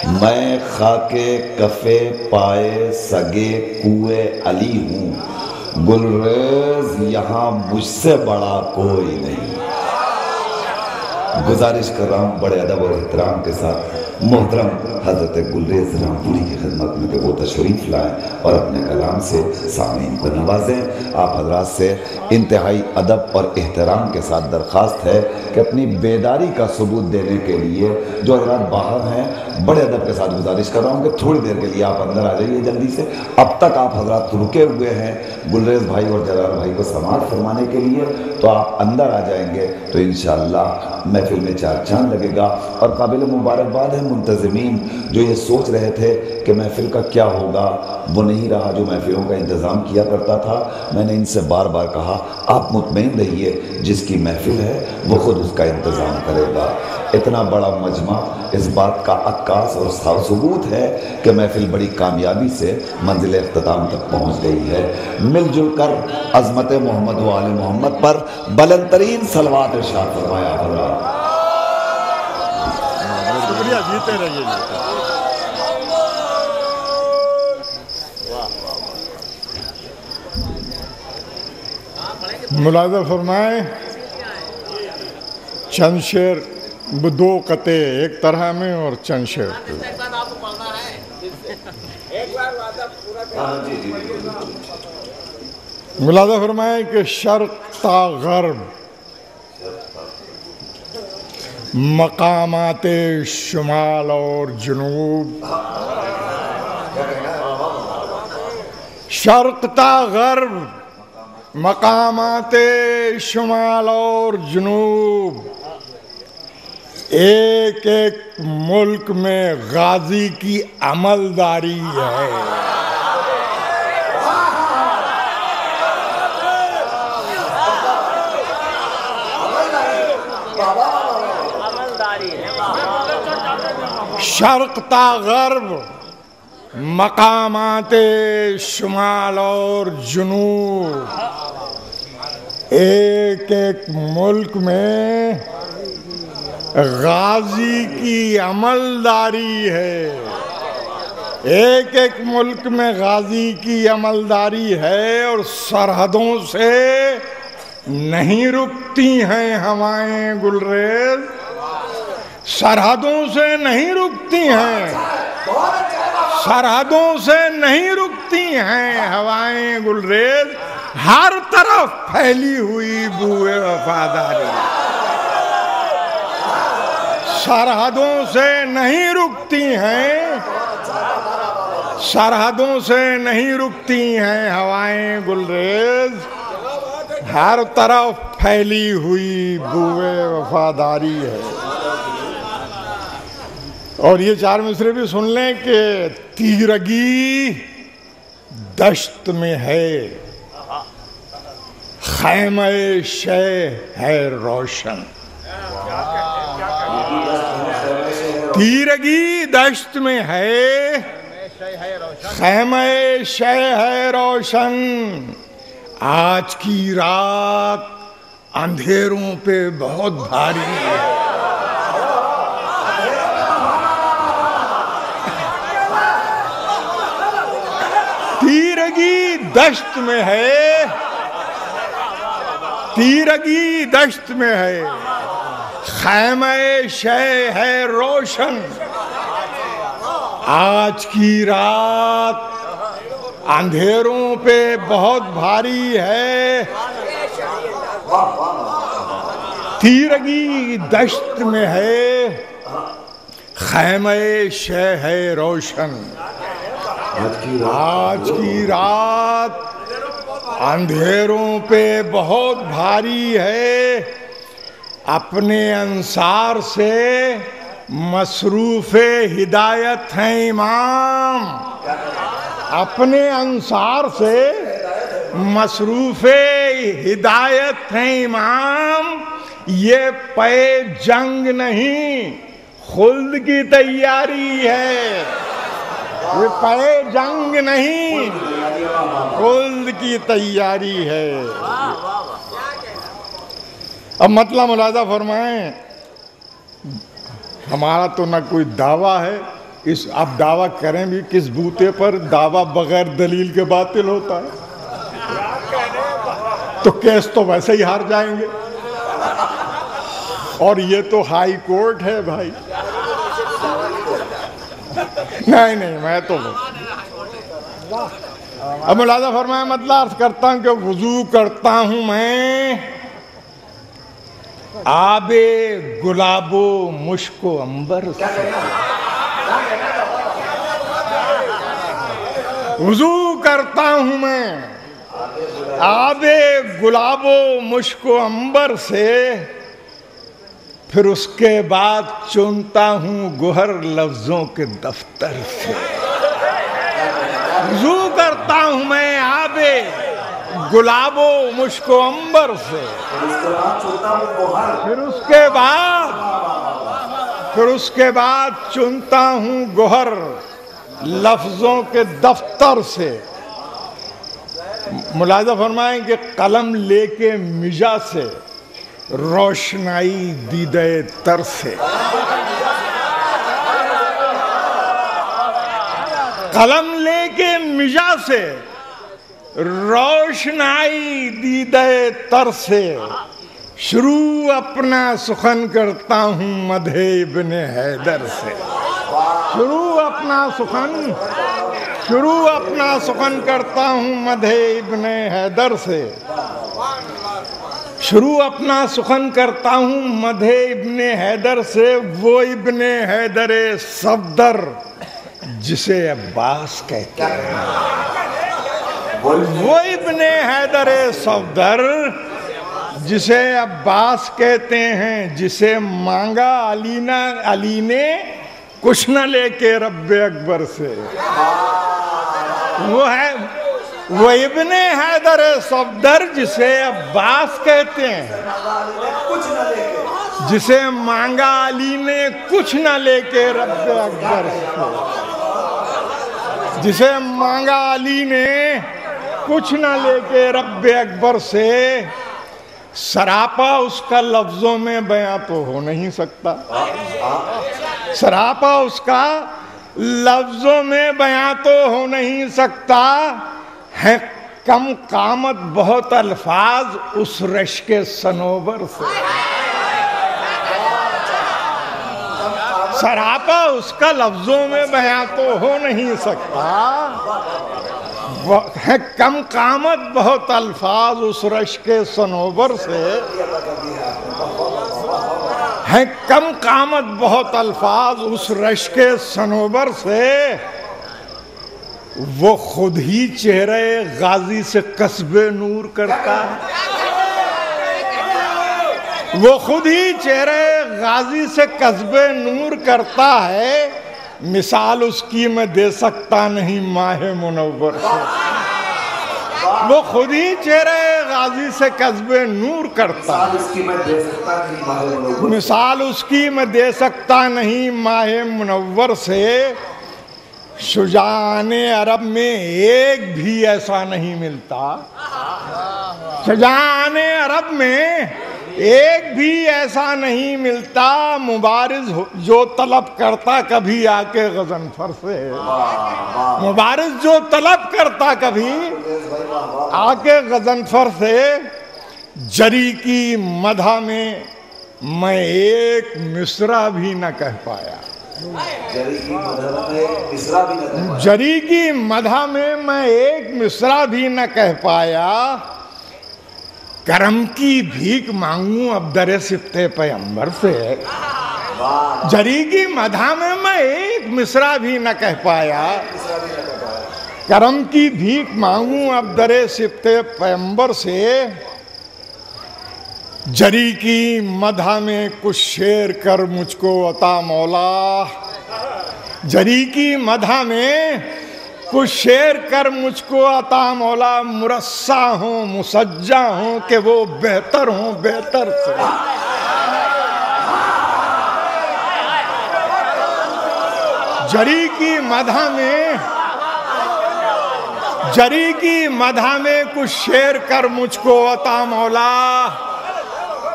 मैं खाके कफ़े पाए सगे कुए अली हूँ, गुलरेज यहाँ मुझसे बड़ा कोई नहीं। गुजारिश कर रहा हूँ बड़े अदब और एहतराम के साथ मोहतरम हज़रत गुलरेज रामपुरी की खिदमत में कि वो तशरीफ़ लाएँ और अपने कलाम से सामीन को नवाजें। आप हजरात से इंतहाई अदब और एहतराम के साथ दरख्वास्त है कि अपनी बेदारी का सबूत देने के लिए जो हजरात बाहर हैं, बड़े अदब के साथ गुजारिश कर रहा हूँ कि थोड़ी देर के लिए आप अंदर आ जाइए जल्दी से। अब तक आप हजरात रुके हुए हैं गुलरेज भाई और जलाल भाई को समाअत फरमाने के लिए, तो आप अंदर आ जाएंगे तो इंशाअल्लाह महफिल में चार चांद लगेगा। और काबिल मुबारकबाद है मुंतज़िमीन जो ये सोच रहे थे कि महफिल का क्या होगा, वो नहीं रहा जो महफिलों का इंतज़ाम किया करता था। मैंने इनसे बार बार कहा आप मुतमईन रहिए, जिसकी महफिल है वो खुद उसका इंतज़ाम करेगा। इतना बड़ा मजमा इस बात का अक्कास और सबूत है कि महफिल बड़ी कामयाबी से मंजिल इख्तिताम तक पहुँच गई है। मिलजुल कर अज़मत मोहम्मद व आले मोहम्मद पर बुलंद तरीन सलवात इरशाद फरमाया। शुक्रिया, जीते रहिए। मुलाज़ा फरमाए चंद शेर दो कते एक तरह में और चंद शेर मुलाज़ा फरमाए कि शर्क़ ता गर्ब मकामाते शुमाल और जुनूब, शर्क़ ता गर्ब मकामाते शुमाल और जुनूब, एक एक मुल्क में गाजी की अमलदारी है। शर्क़ ता गर्ब मकामाते शुमाल और जुनूब, एक एक मुल्क में गाजी की अमलदारी है। एक एक मुल्क में गाजी की अमलदारी है और सरहदों से नहीं रुकती हैं हवाएं गुलरेज, सरहदों से नहीं रुकती हैं, सरहदों से नहीं रुकती हैं हवाएं गुलरेज, हर तरफ फैली हुई बूए वफादारी। सरहदों से नहीं रुकती हैं, सरहदों से नहीं रुकती हैं हवाएं गुलरेज, हर तरफ फैली हुई बूए वफादारी है। और ये चार मिसरे भी सुन लें कि तीरगी दश्त में है, खैमे शे है रोशन। तीरगी दश्त में है, खैमे शे है रोशन, आज की रात अंधेरों पे बहुत भारी है। तीरगी दश्त में है, तीरगी दश्त में है, खैमे शे है रोशन, आज की रात अंधेरों पे बहुत भारी है। तीरगी दश्त में है, खैमे शे है रोशन, आज की रात अंधेरों पे बहुत भारी है। अपने अंसार से मसरूफ़े हिदायत हैं इमाम, अपने अंसार से मसरूफ़े हिदायत हैं इमाम, ये पे जंग नहीं खुल्द की तैयारी है, ये पे जंग नहीं खुल्द की तैयारी है। अब मतलब मुलाजा फरमाएं, हमारा तो न कोई दावा है इस आप दावा करें भी किस बूते पर, दावा बगैर दलील के बातिल होता है, तो केस तो वैसे ही हार जाएंगे। और ये तो हाई कोर्ट है भाई। नहीं नहीं, मैं तो अब मुलाजा फरमाया, मतलब अर्ज करता हूं कि वुजू करता हूं मैं आबे गुलाबो मुश्को अंबर से। वुजू करता हूं मैं आबे गुलाबो मुश्को अंबर से, फिर उसके बाद चुनता हूं गुहर लफ्जों के दफ्तर से। वुजू करता हूं मैं आबे गुलाबो मुश्को अंबर से, फिर उसके बाद चुनता हूं गुहर लफ्जों के दफ्तर से। मुलाजा फरमाएं कि कलम लेके मिजा से रोशनाई दीदे तर से। कलम लेके मिजा से रोशनाई दीदे तर से, शुरू अपना सुखन करता हूं मधे इब्ने हैदर से। शुरू अपना सुखन करता हूं मधे इब्ने हैदर से। शुरू अपना सुखन करता हूं मधे इब्ने हैदर से, वो इब्ने हैदर सफदर जिसे अब्बास कहते हैं। वो इब्ने हैदर सफदर जिसे अब्बास कहते हैं, जिसे मांगा अली ने कुछ न लेके रब्बे अकबर से। वो इब्ने हैदर सफदर जिसे अब्बास कहते हैं, जिसे मांगा अली ने कुछ न लेके रब्बे अकबर से। जिसे मांगा अली ने कुछ न लेके रब्बे अकबर से, सरापा उसका लफ्जों में बयां तो हो नहीं सकता। सरापा उसका लफ्जों में बयां तो हो नहीं सकता है, कम कामत बहुत अल्फाज उस रश के सनोबर से। सरापा उसका लफ्जों में बयां तो हो नहीं सकता है, कम कामत बहुत अल्फाज उस रश के सनोबर से है, कम कामत बहुत अल्फाज उस रश के सनोबर से। वो खुद ही चेहरे गाजी से कस्बे नूर करता है। वो खुद ही चेहरे गाजी से कस्बे नूर करता है, मिसाल उसकी मैं दे सकता नहीं माहे मुनव्वर से। वो खुद ही चेहरे गाजी से कस्बे नूर करता है, मिसाल उसकी मैं दे सकता नहीं माहे मुनव्वर से। शुजाने अरब में एक भी ऐसा नहीं मिलता। शुजाने अरब में एक भी ऐसा नहीं मिलता, मुबारिज जो तलब करता कभी आके गजनफर से। मुबारिज जो तलब करता कभी आके गजनफर से। जरी की मधा में मैं एक मिसरा भी न कह पाया। जरी की मधा में मैं एक मिसरा भी न कह पाया। करम की भीख मांगू अब दरे सिफ्ते पैगंबर से। जरी की मधा में मैं एक मिसरा भी न कह पाया। करम की भीख मांगू अब दरे सिफ्ते पैगंबर से। जरी की मधा में कुछ शेर कर मुझको अता मौला। जरी की मधा में कुछ शेर कर मुझको अता मौला। मुरस्सा हूँ मुसज्जा हूँ कि वो बेहतर हूँ बेहतर से। जरी की मधा में कुछ शेर कर मुझको अता मौला।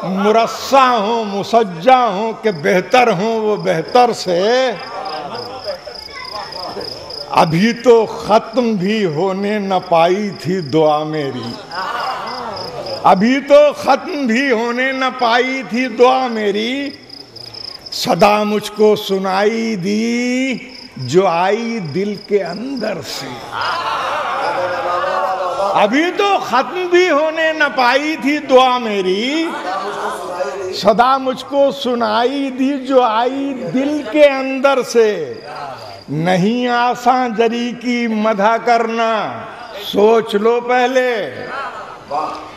मुरस्सा हूँ मुसज्जा हूँ कि बेहतर हूँ वो बेहतर से। अभी तो खत्म भी होने न पाई थी दुआ मेरी, अभी तो खत्म भी होने न पाई थी दुआ मेरी, सदा मुझको सुनाई दी जो आई दिल के अंदर से। अभी तो खत्म भी होने न पाई थी दुआ मेरी, सदा मुझको सुनाई दी जो आई दिल के अंदर से। नहीं आसान जरी की मधा करना, सोच लो पहले।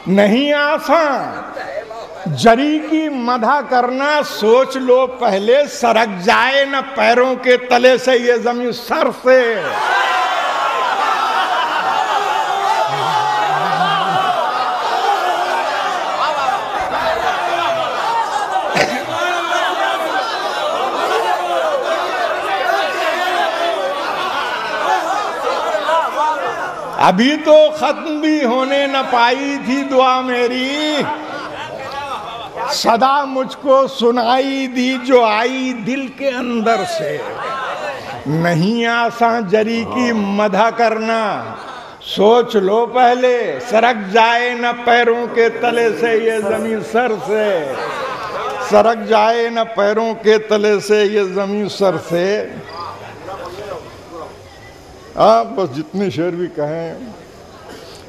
नहीं आसान जरी की मधा करना, सोच लो पहले। सरक जाए न पैरों के तले से ये जमीन सर से। अभी तो खत्म भी होने न पाई थी दुआ मेरी, सदा मुझको सुनाई दी जो आई दिल के अंदर से। नहीं आसान जरी की मधा करना, सोच लो पहले। सरक जाए न पैरों के तले से ये जमीन सर से, सरक जाए न पैरों के तले से ये जमीन सर से। आप बस जितने शेर भी कहें,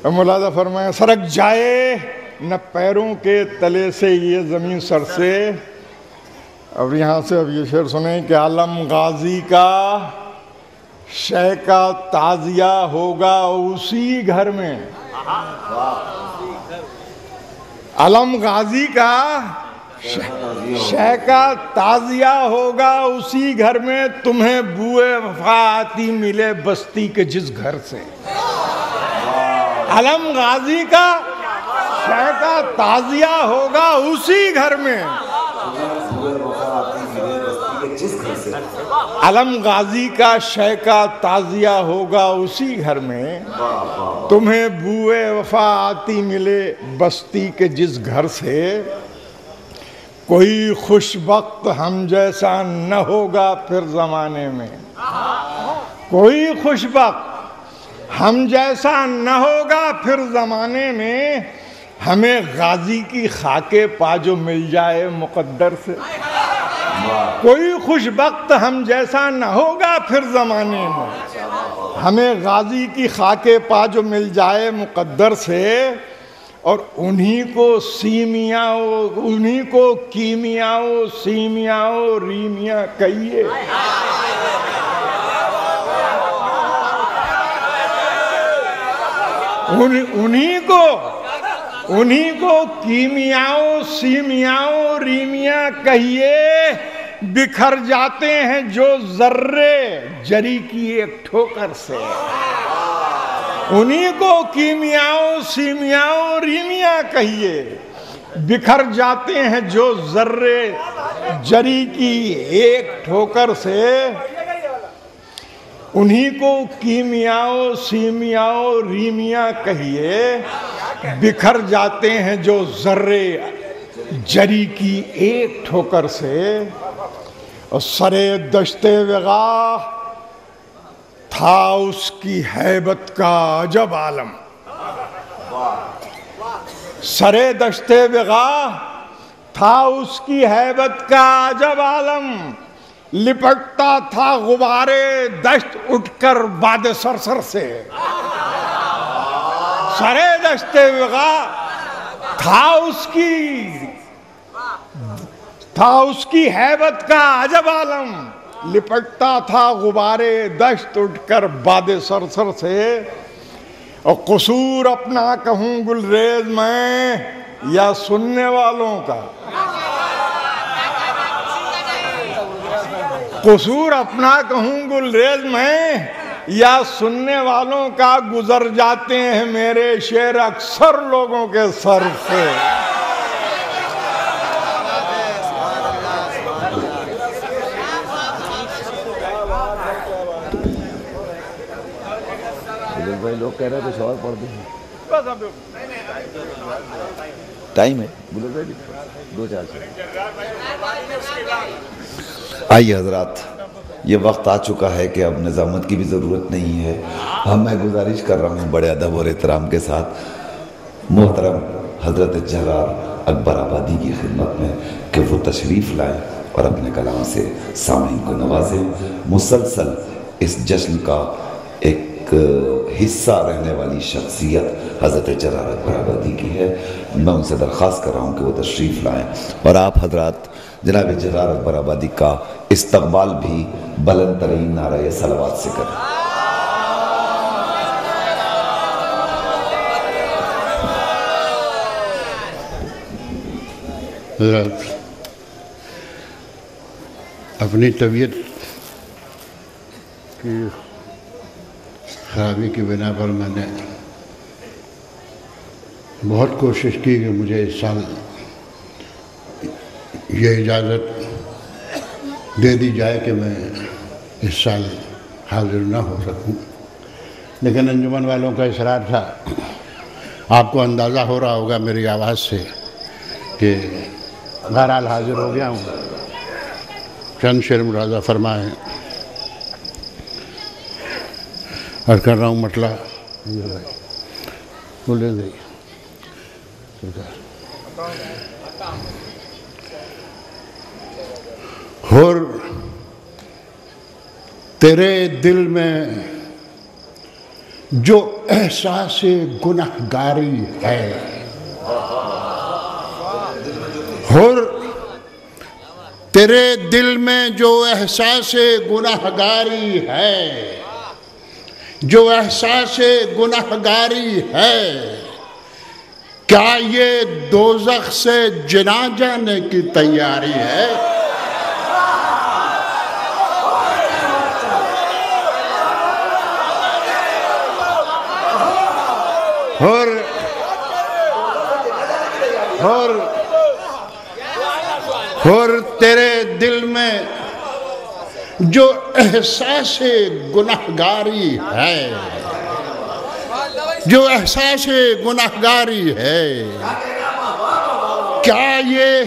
मुलादा फरमाए सरक जाए न पैरों के तले से ये ज़मीन सर से। अब यहाँ से अब ये शेर सुने कि आलम गाजी का शय का ताजिया होगा उसी घर में। आलम गाजी का शय का ताजिया होगा उसी घर में, तुम्हें बुए वफा आती मिले बस्ती के जिस घर से। आलम गाजी का शय का ताजिया होगा उसी घर में, आलम गाजी का शय का ताजिया होगा उसी घर में, तुम्हें बुए वफा आती मिले बस्ती के जिस घर से। कोई खुशबख्त हम जैसा न होगा फिर जमाने में, कोई खुशबख्त हम जैसा न होगा फिर जमाने में। हमें गाजी की खाके पा जो मिल जाए मुकद्दर से। कोई खुशबख्त हम जैसा न होगा फिर जमाने में, हमें गाजी की खाके पा जो मिल जाए मुकद्दर से। और उन्हीं को सीमियाओ, उन्हीं को कीमियाओ सीमियाओ रीमिया कहिए। उन्हीं को कीमियाओ सीमियाओ रीमिया कहिए। बिखर जाते हैं जो जर्रे जरी की एक ठोकर से। उन्हीं को कीमियाओ सीमियाओ रीमिया कहिए। बिखर जाते हैं जो जर्रे जरी की एक ठोकर से। उन्हीं को कीमियाओ सीमियाओ रीमिया कहिए। बिखर जाते हैं जो जर्रे जरी की एक ठोकर से। और सरे दश्ते वगा था उसकी हैबत का अजब आलम। सरे दश्ते वगा था उसकी हैबत का अजब आलम। लिपटता था गुबारे दश्त उठकर बाद सरसर से। सरे दश्ते वगा था उसकी हैबत का अजब आलम। लिपटता था गुबारे दश्त उठकर बाद सरसर से। और कसूर अपना कहूँ गुलरेज मैं या सुनने वालों का। कसूर अपना कहूँ गुलरेज मैं या सुनने वालों का। गुजर जाते हैं मेरे शेर अक्सर लोगों के सर से। भाई लोग कह रहे हैं कुछ और पढ़ दो। टाइम है बोलो भाई 2-4 आइए हजरात। ये वक्त आ चुका है कि अब निज़ामत की भी ज़रूरत नहीं है। हम मैं गुजारिश कर रहा हूँ बड़े अदब और एहतराम के साथ मोहतरम हज़रत जलाल अकबर आबादी की खिदमत में कि वो तशरीफ़ लाएँ और अपने कलाम से सामीन को नवाजें। मुसलसल इस जश्न का एक हिस्सा रहने वाली शख्सियत हज़रत जलाल अकबर आबादी की है। मैं उनसे दरख्वास्त कर रहा हूँ कि वो तशरीफ़ लाएँ और आप हजरात जनाब जलाल अकबर आबादी का इस्तकबाल भी बुलंद तरीन नारे सलावत से करें। अपनी तबीयत की खराबी की बिना पर मैंने बहुत कोशिश की कि मुझे इस साल ये इजाज़त दे दी जाए कि मैं इस साल हाजिर ना हो सकूं, लेकिन अंजुमन वालों का इसरार था। आपको अंदाज़ा हो रहा होगा मेरी आवाज़ से कि बहरहाल हाजिर हो गया हूँ। चंद शेर मुलाज़ा फरमाएँ और कर रहा हूँ मतला बोले नहीं और तेरे दिल में जो एहसास गुनहगारी है और तेरे दिल में जो एहसास गुनहगारी है, जो एहसास गुनहगारी है, क्या ये दोज़ख से जिना जाने की तैयारी है? और तेरे दिल में जो एहसास गुनहगारी है, जो एहसास गुनहगारी है, क्या ये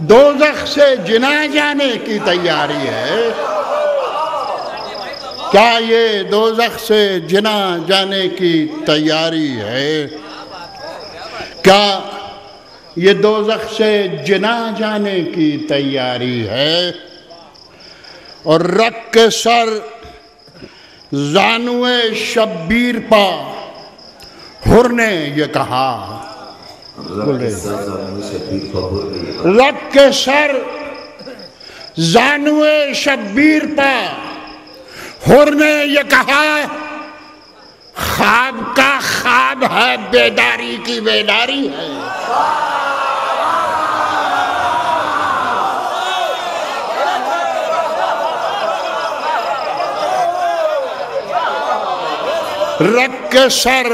दोज़ख से जिना जाने की तैयारी है? क्या ये दोज़ख से जिना जाने की तैयारी है? क्या ये दोज़ख से जिना जाने की तैयारी है? और रख के सर ज़ानुए शब्बीर पा हुर ने ये कहा, रख के सर ज़ानुए शब्बीर पा हुर ने ये कहा, ख्वाब का ख्वाब है बेदारी की बेदारी है। रख के सर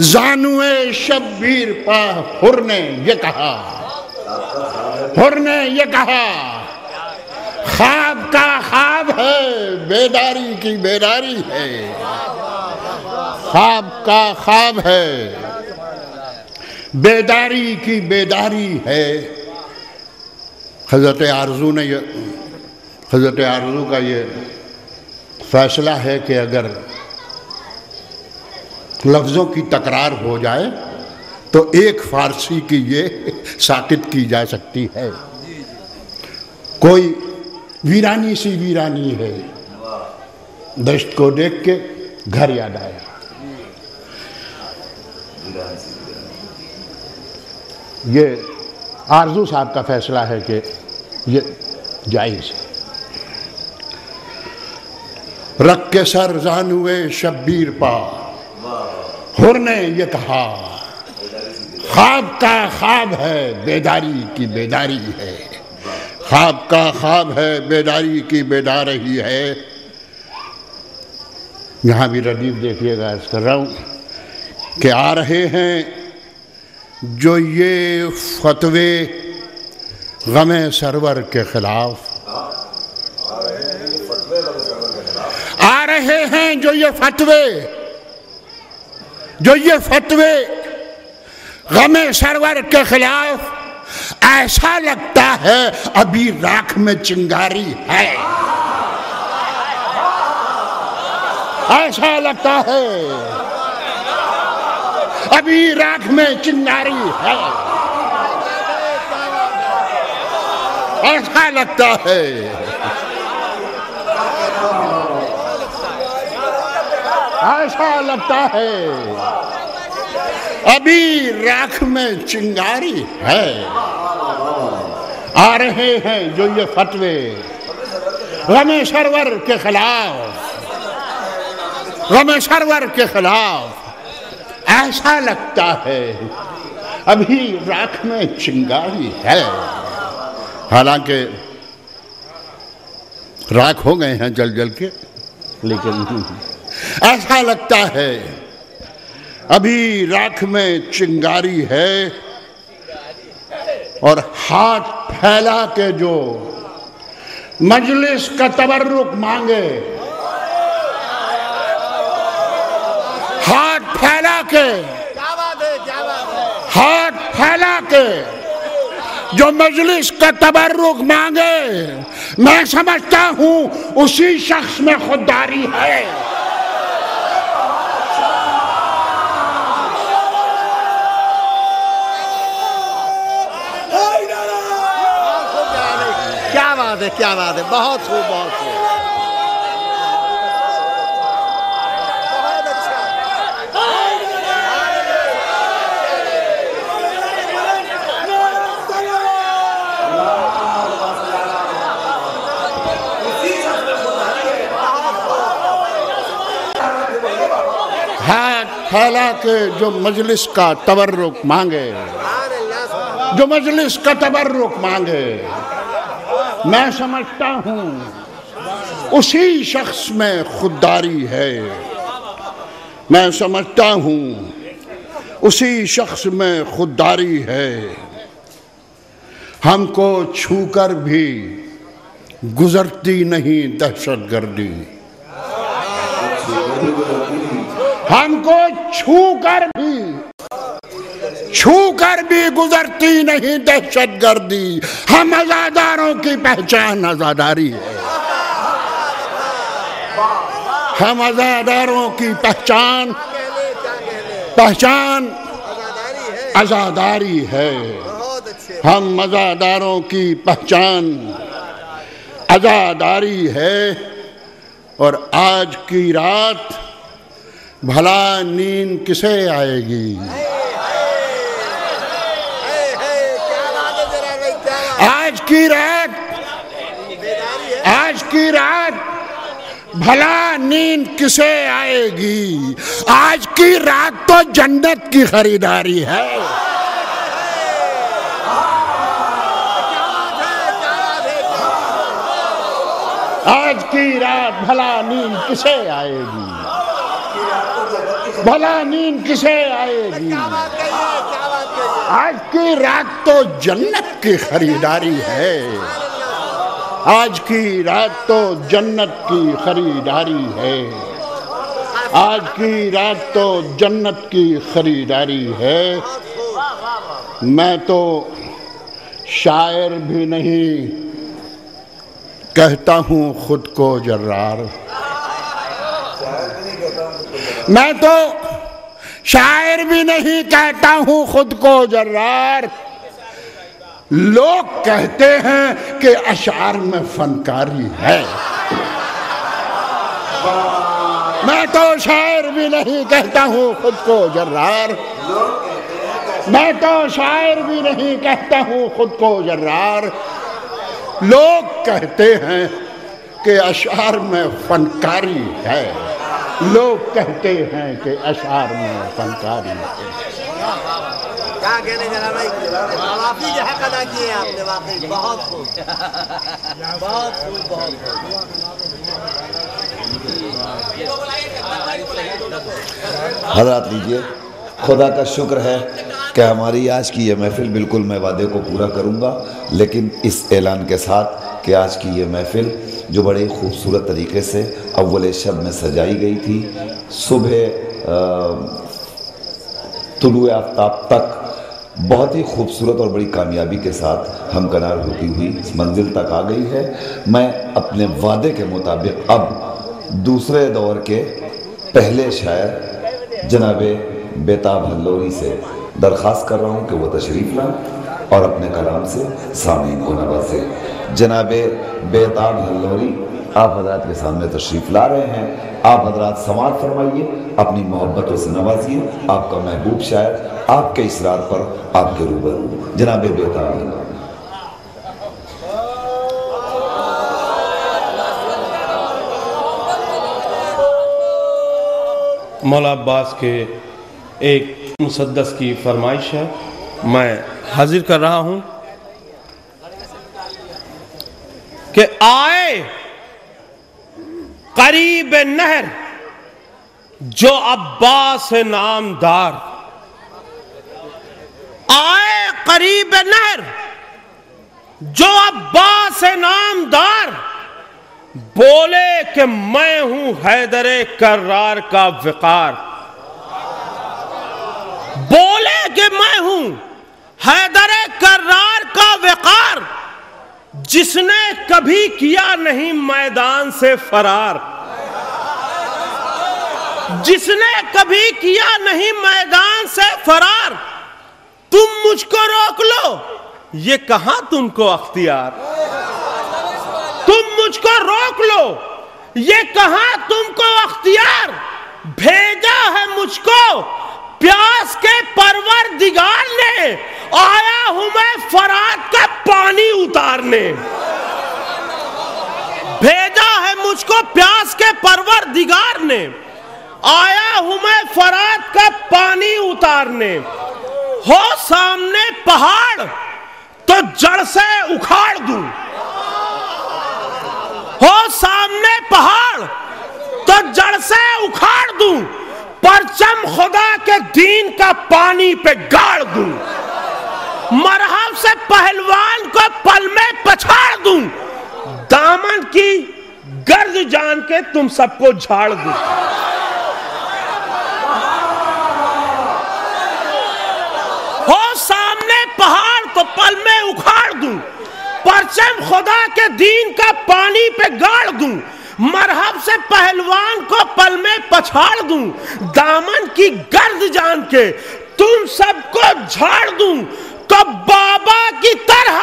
ज़ानुए शब्बीर पा हुर ने ये कहा, हुर ने ये कहा, ख्वाब का ख्वाब है बेदारी की बेदारी है। ख्वाब का ख्वाब है बेदारी की बेदारी है। हज़रत आरज़ू ने ये, हज़रत आरज़ू का ये फैसला है कि अगर लफ्ज़ों की तकरार हो जाए तो एक फ़ारसी की ये साकित की जा सकती है। कोई वीरानी सी वीरानी है, दश्त को देख के घर याद आया। ये आरज़ू साहब का फैसला है कि ये जायज़ है। रख के सर ज़ानुए शब्बीर पा हुर ने ये कहा, ख्वाब का ख्वाब है बेदारी की बेदारी है। ख्वाब का ख्वाब है बेदारी की बेदारी है। यहाँ भी रदीफ देखिएगा, अर्ज़ कर रहा हूँ कि आ रहे हैं जो ये फतवे गमे सरवर के खिलाफ, आ रहे हैं जो ये फतवे, जो ये फतवे गमे सरवर के खिलाफ, ऐसा लगता है अभी राख में चिंगारी है। ऐसा लगता है अभी राख में चिंगारी है। ऐसा लगता है ऐसा लगता है अभी राख में चिंगारी है। आ रहे हैं जो ये फतवे गमे सरवर के खिलाफ, गमे सरवर के खिलाफ। ऐसा लगता है अभी राख में चिंगारी है। हालांकि राख हो गए हैं जल जल के, लेकिन ऐसा लगता है अभी राख में चिंगारी है। और हाथ फैला के जो मजलिस का तबर्रुक मांगे, हाथ फैला के, हाथ फैला के जो मजलिस का तबर्रुक मांगे, मैं समझता हूं उसी शख्स में खुददारी है। क्या बात है, क्या बात है, बहुत खूब, बहुत खूब, बहुत अच्छा। हाथ फैला के जो मजलिस का तबर्रुक मांगे, जो मजलिस का तबर्रुक मांगे, मैं समझता हूं उसी शख्स में खुददारी है। मैं समझता हूं उसी शख्स में खुददारी है। हमको छूकर भी गुजरती नहीं दहशतगर्दी, हमको छूकर भी गुजरती नहीं दहशतगर्दी। हम आजादारों की पहचान आजादारी है। हम आजादारों की पहचान आजादारी है। हम आजादारों की पहचान आजादारी है। और आज की रात भला नींद किसे आएगी? आज की रात भला नींद किसे आएगी? आज की रात तो जन्नत की खरीदारी है। आज की रात भला नींद किसे आएगी? भला नींद किसे आएगी? आज की रात तो जन्नत की खरीदारी है। आज की रात तो जन्नत की खरीदारी है। आज की रात तो जन्नत की खरीदारी है। मैं तो शायर भी नहीं कहता हूँ खुद को जर्रार। मैं तो शायर भी नहीं कहता हूँ खुद को जर्रार। लोग कहते हैं कि अशार में फनकारी है। मैं तो शायर भी नहीं कहता हूँ खुद को जर्रार। मैं तो शायर भी नहीं कहता हूँ खुद को जर्रार। लोग कहते हैं कि अशार में फनकारी है। लोग कहते हैं कि अशार में फनकारी है। क्या कहने जरा भाई, काफी जो हक अदा किए आपने, वाकई बहुत खूब, बहुत खूब, बहुत खूब। हज़रात लीजिए, खुदा का शुक्र है कि हमारी आज की ये महफ़िल, बिल्कुल मैं वादे को पूरा करूँगा, लेकिन इस ऐलान के साथ कि आज की ये महफ़िल जो बड़े खूबसूरत तरीके से अव्वल शब में सजाई गई थी, सुबह तुलुए आफ्ताब तक बहुत ही खूबसूरत और बड़ी कामयाबी के साथ हमकनार होती हुई इस मंजिल तक आ गई है। मैं अपने वादे के मुताबिक अब दूसरे दौर के पहले शायर जनाबे बेताब हल्लोरी से दरख्वास्त कर रहा हूँ कि वो तशरीफ़ लाएं और अपने कलाम से सामीन को नवाजे। जनाबे बेताब हल्लोरी आप हजरात के सामने तशरीफ़ ला रहे हैं। आप हजरात समाअत फरमाइए, अपनी मोहब्बतों से नवाजिए। आपका महबूब शायर आपके इसरार पर आपके रूबरू जनाबे बेताब हल्लोरी। मौला अब्बास के एक मुसद्दस की फरमाइश है, मैं हाजिर कर रहा हूं कि आए करीब नहर जो अब्बास नामदार, आए करीब नहर जो अब्बास नामदार, बोले कि मैं हूं हैदरे कर्रार का विकार, बोले कि मैं हूं हैदरे कर्रार का विकार, जिसने कभी किया नहीं मैदान से फरार, जिसने कभी किया नहीं मैदान से फरार, तुम मुझको रोक लो ये कहां तुमको अख्तियार, तुम मुझको रोक लो ये कहां तुमको अख्तियार, भेजा है मुझको प्यास के परवरदिगार ने, आया हूं मैं फरात का पानी उतारने, भेजा है मुझको प्यास के परवरदिगार ने, आया हूं मैं फरात का पानी उतारने, हो सामने पहाड़ तो जड़ से उखाड़ दूं, हो सामने पहाड़ तो जड़ से उखाड़ दूं, परचम खुदा के दीन का पानी पे गाड़ दूं, मरहब से पहलवान को पल में पछाड़ दूं, दामन की गर्द जान के तुम सबको झाड़ दूं, हो सामने पहाड़ तो पल में उखाड़ दूं, परचम खुदा के दीन का पानी पे गाड़ दूं, मरहब से पहलवान को पल में पछाड़ दूं, दामन की गर्द जान के तुम सबको झाड़ दूं, तो बाबा की तरह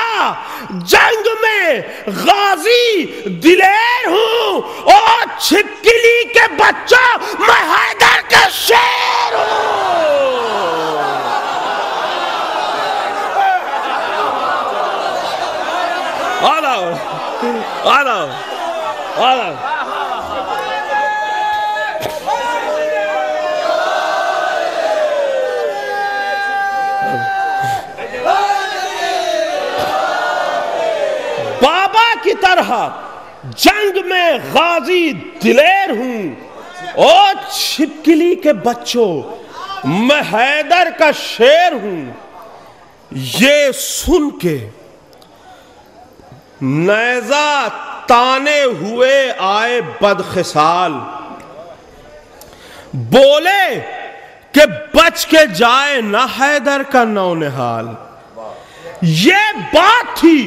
जंग में गाजी दिलेर हूं, और छिपकली के बच्चों मैं हैदर का शेर हूं। बाबा की तरह जंग में गाजी दिलेर हूं, और छिपकली के बच्चों मैं हैदर का शेर हूं। ये सुन के नेज़ा ताने हुए आए बदखिसाल, बोले कि बच के जाए ना हैदर का नौनिहाल। ये बात थी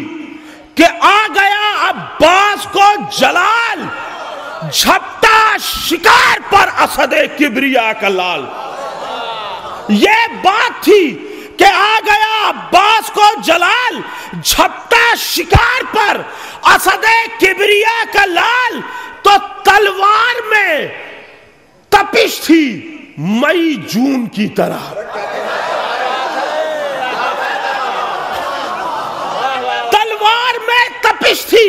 कि आ गया अब्बास को जलाल, झपटा शिकार पर असदे किबरिया का लाल। ये बात थी कि आ गया अब्बास को जलाल, झपटा शिकार पर असदे किबरिया का लाल। तो तलवार में तपिश थी मई जून की तरह, तलवार में तपिश थी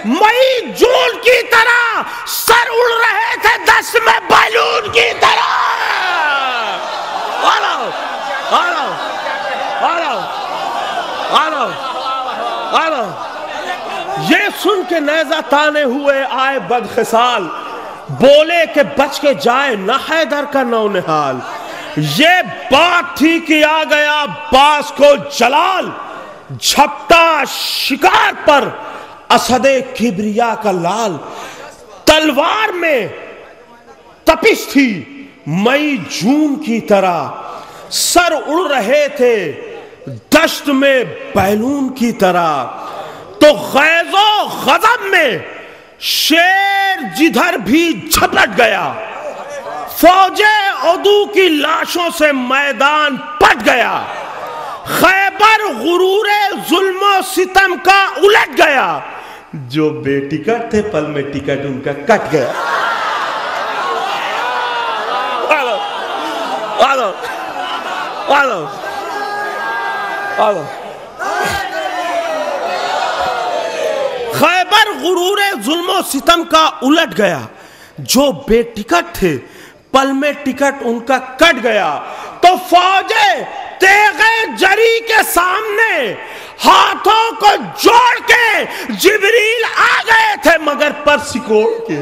मई जून की तरह, सर उड़ रहे थे दस्त में बैलून की तरह। ये सुन के नेज़ा ताने हुए आए बदखिसाल, बोले कि बच के जाए ना हैदर का नौनिहाल। ये बात थी कि आ गया अब्बास को जलाल, झपटा शिकार पर असदे किबरिया का लाल। तलवार में तपिश थी मई जून की तरह, सर उड़ रहे थे दश्त में बैलून की तरह। तो गैज़ो गज़ब में शेर जिधर भी झपट गया, फौजे उदू की लाशों से मैदान पट गया, खैबर गुरूरे जुल्म सितम का उलट गया, जो बेटिकट थे पल में टिकट उनका कट गया। आलो, आलो, आलो, आलो। खैबर गुरूरे जुल्म सितम का उलट गया, जो बेटिकट थे पल में टिकट उनका कट गया। तो फौजे तेगे जरी के सामने हाथों को जोड़ के जिब्रील आ गए थे, मगर पर सिकोड़ के।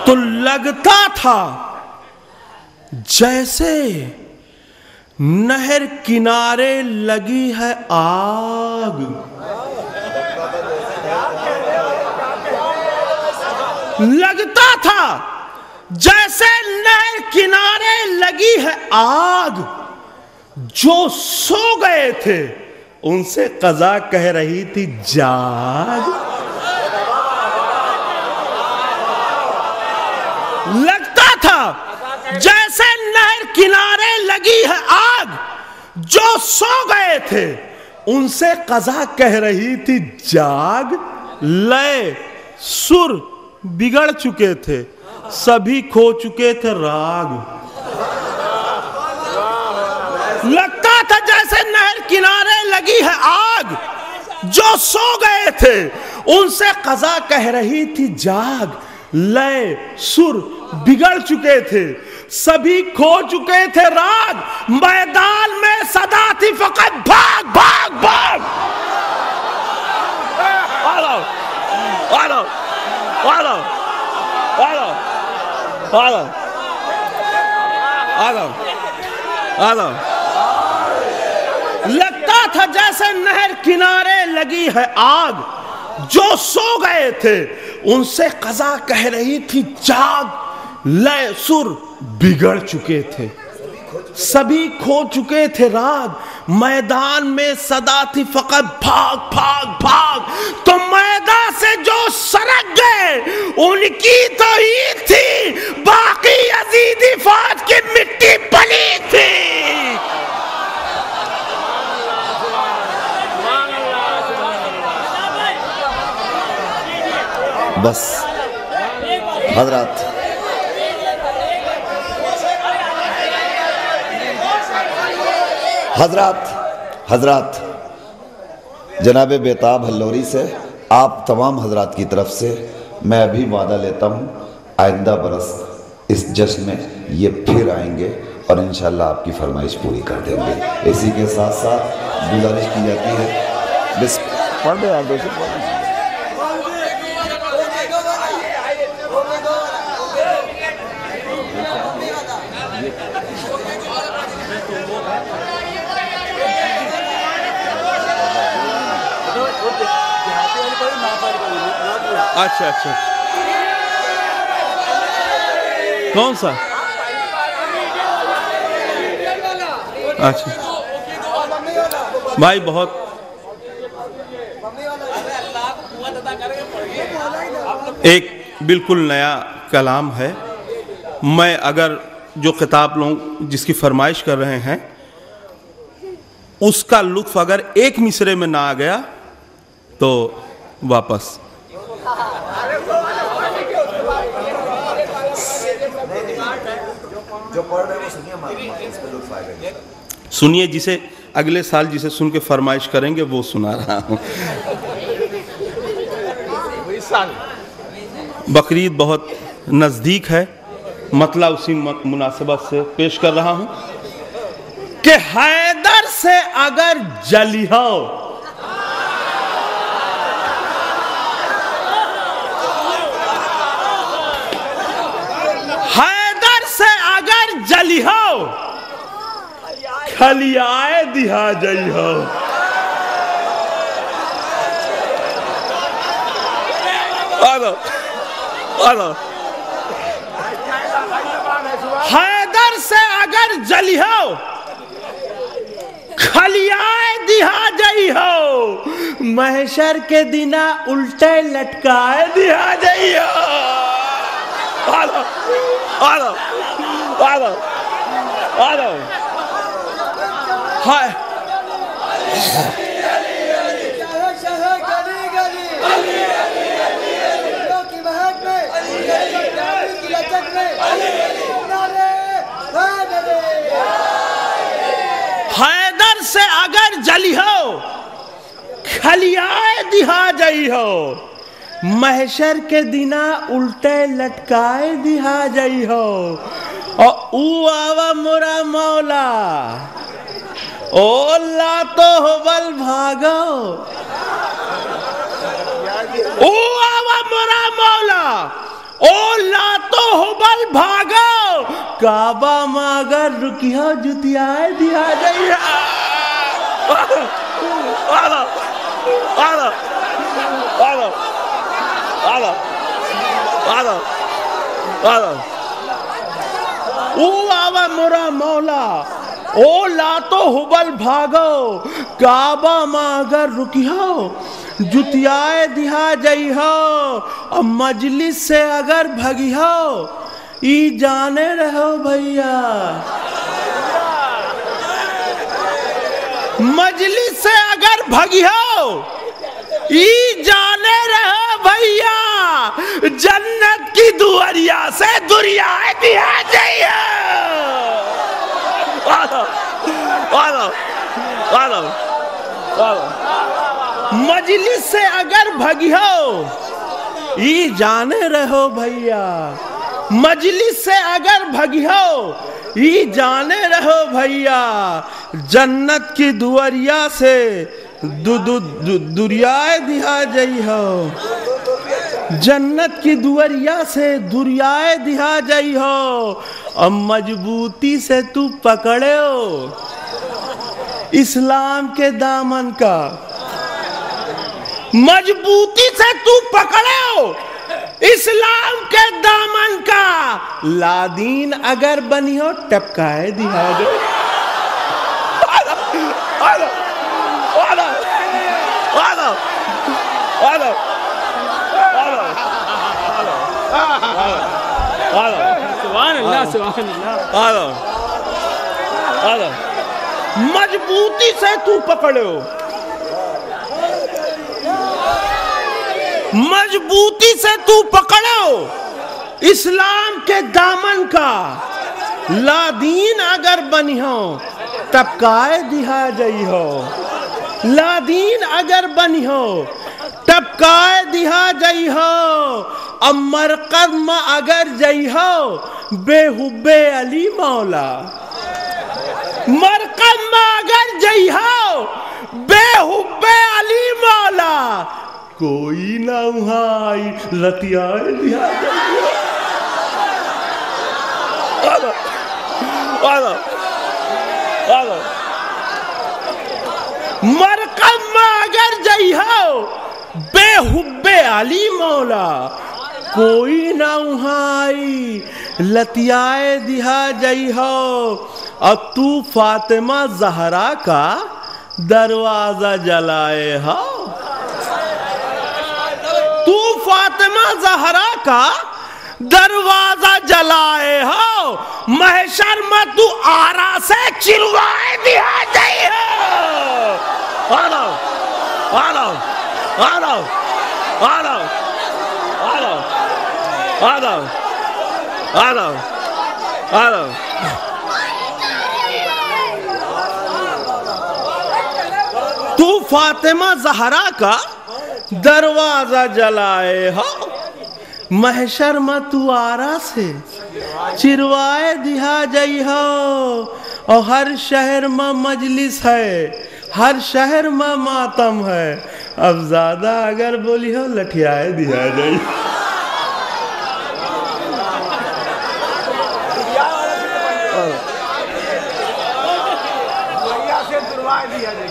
तो लगता था जैसे नहर किनारे लगी है आग, लगता था जैसे नहर किनारे लगी है आग। जो सो गए थे उनसे कज़ा कह रही थी जाग। लगता था जैसे नहर किनारे लगी है आग। जो सो गए थे उनसे कज़ा कह रही थी जाग। लय सुर बिगड़ चुके थे, सभी खो चुके थे राग। लगता था जैसे नहर किनारे लगी है आग। जो सो गए थे उनसे कज़ा कह रही थी जाग। लय सुर बिगड़ चुके थे, सभी खो चुके थे राग। मैदान में सदा थी फकत भाग भाग भाग। आलो, आलो, आलो, आलो, आलो, आलो, आलो। लगता था जैसे नहर किनारे लगी है आग। जो सो गए थे उनसे कज़ा कह रही थी जाग। लय सुर बिगड़ चुके थे, सभी खो चुके थे राग। मैदान में सदा थी फकत भाग भाग भाग। तो मैदान से जो सरक गए उनकी तो ईद थी, बाकी यजीदी फौज की मिट्टी पली थी। बस हजरत हजरत जनाब बेताब हल्लोरी से आप तमाम हजरात की तरफ से मैं अभी वादा लेता हूँ, आइंदा बरस इस जश्न में ये फिर आएंगे और इंशाल्लाह आपकी फरमाइश पूरी कर देंगे। इसी के साथ साथ गुजारिश की जाती है, बस पढ़ दो यार, दोस्तों पढ़ दो। अच्छा अच्छा, कौन सा? अच्छा भाई, बहुत एक बिल्कुल नया कलाम है। मैं अगर जो किताब लोग जिसकी फरमाइश कर रहे हैं उसका लुत्फ अगर एक मिसरे में ना आ गया तो वापस। जो पढ़ रहे हैं वो सुनिए, सुनिए, जिसे अगले साल जिसे सुन के फरमाइश करेंगे वो सुना रहा हूँ। बकरीद बहुत नज़दीक है, मतलब उसी मुनासिबत से पेश कर रहा हूँ कि हैदर से अगर जली हो, हैदर से अगर जली हो, खलियाए दिहा जई हो। आलो, आलो। हैदर से अगर जली हो, खलियाए दिहा जई हो, महशर के दिना उल्टे लटकाए दिहा जई हो। आलो आलो आलो आलो हाय हैदर से अगर जली हो, खलियाए दिहा जई हो, महशर के दिना उल्टे लटकाए दिहा जई हो। और ऊ आवा मोरा मौला, ओ ला तो हो बल भागो, ओ आवा मोरा मौला, ओ ला तो हो बल भागो, काबा मागर रुकिया जुतियाए दिया जई। आलो आलो आलो आलो आलो आलो ओ आवा मोरा मौला, ओ ला तो हुबल भागो, काबा मागर रुकियो जुतियाए दिहा जई हो। और मजलिस से अगर भगी हो, ई जाने रहो भैया, मजलिस से अगर भगी हो, ई जाने रहो भैया, जन्नत की दुआरिया से दुरियाए दिहा जई हो। आलो आलो आलो आलो मजलिस से अगर भगी हो, ई जाने रहो भैया, मजलिस से अगर भगी हो, ई जाने रहो भैया, जन्नत की दुआरिया से दुरियाए दिहा जई हो, जन्नत की दुआरिया से दुरियाए दिहा जई हो। और मजबूती से तू पकड़े हो इस्लाम के दामन का, मजबूती से तू पकड़े हो इस्लाम के दामन का, लादीन अगर बनी हो टपकाए दिहा दो। आलो आलो आलो आलो आलो आलो सुभान अल्लाह सुभान अल्लाह। आलो आलो मजबूती से तू पकड़ो, मजबूती से तू पकड़ो इस्लाम के दामन का, लादीन अगर बनी हो टपकाए दिहा जई हो, लादीन अगर बनी हो टपकाए दिहा जई हो। अमर कदम अगर जई हो, बेहुब्बे अली मौला, मरकम अगर जई हो, बेहुब्बे अली मौला, कोई ना उहाई लतियाए दिहा जई हो। आलो आलो आलो मरकम अगर जई हो, बेहुब्बे अली मौला, कोई ना उहाई लतियाए दिहा जई हो। अब तू फातिमा जहरा का दरवाजा जलाए हो, तू फातिमा जहरा का दरवाजा जलाए हो, महशर में तू आरा से चिरवाए दिहा जई हो। आलो आलो आलो आलो आलो आलो आलो आलो तू फातिमा जहरा का दरवाजा जलाए हो, महशर में तू आरा से चिरवाए दिहा जई हो। और हर शहर में मजलिस है, हर शहर में मातम है, अब ज्यादा अगर बोली हो लठियाए दिहा जई।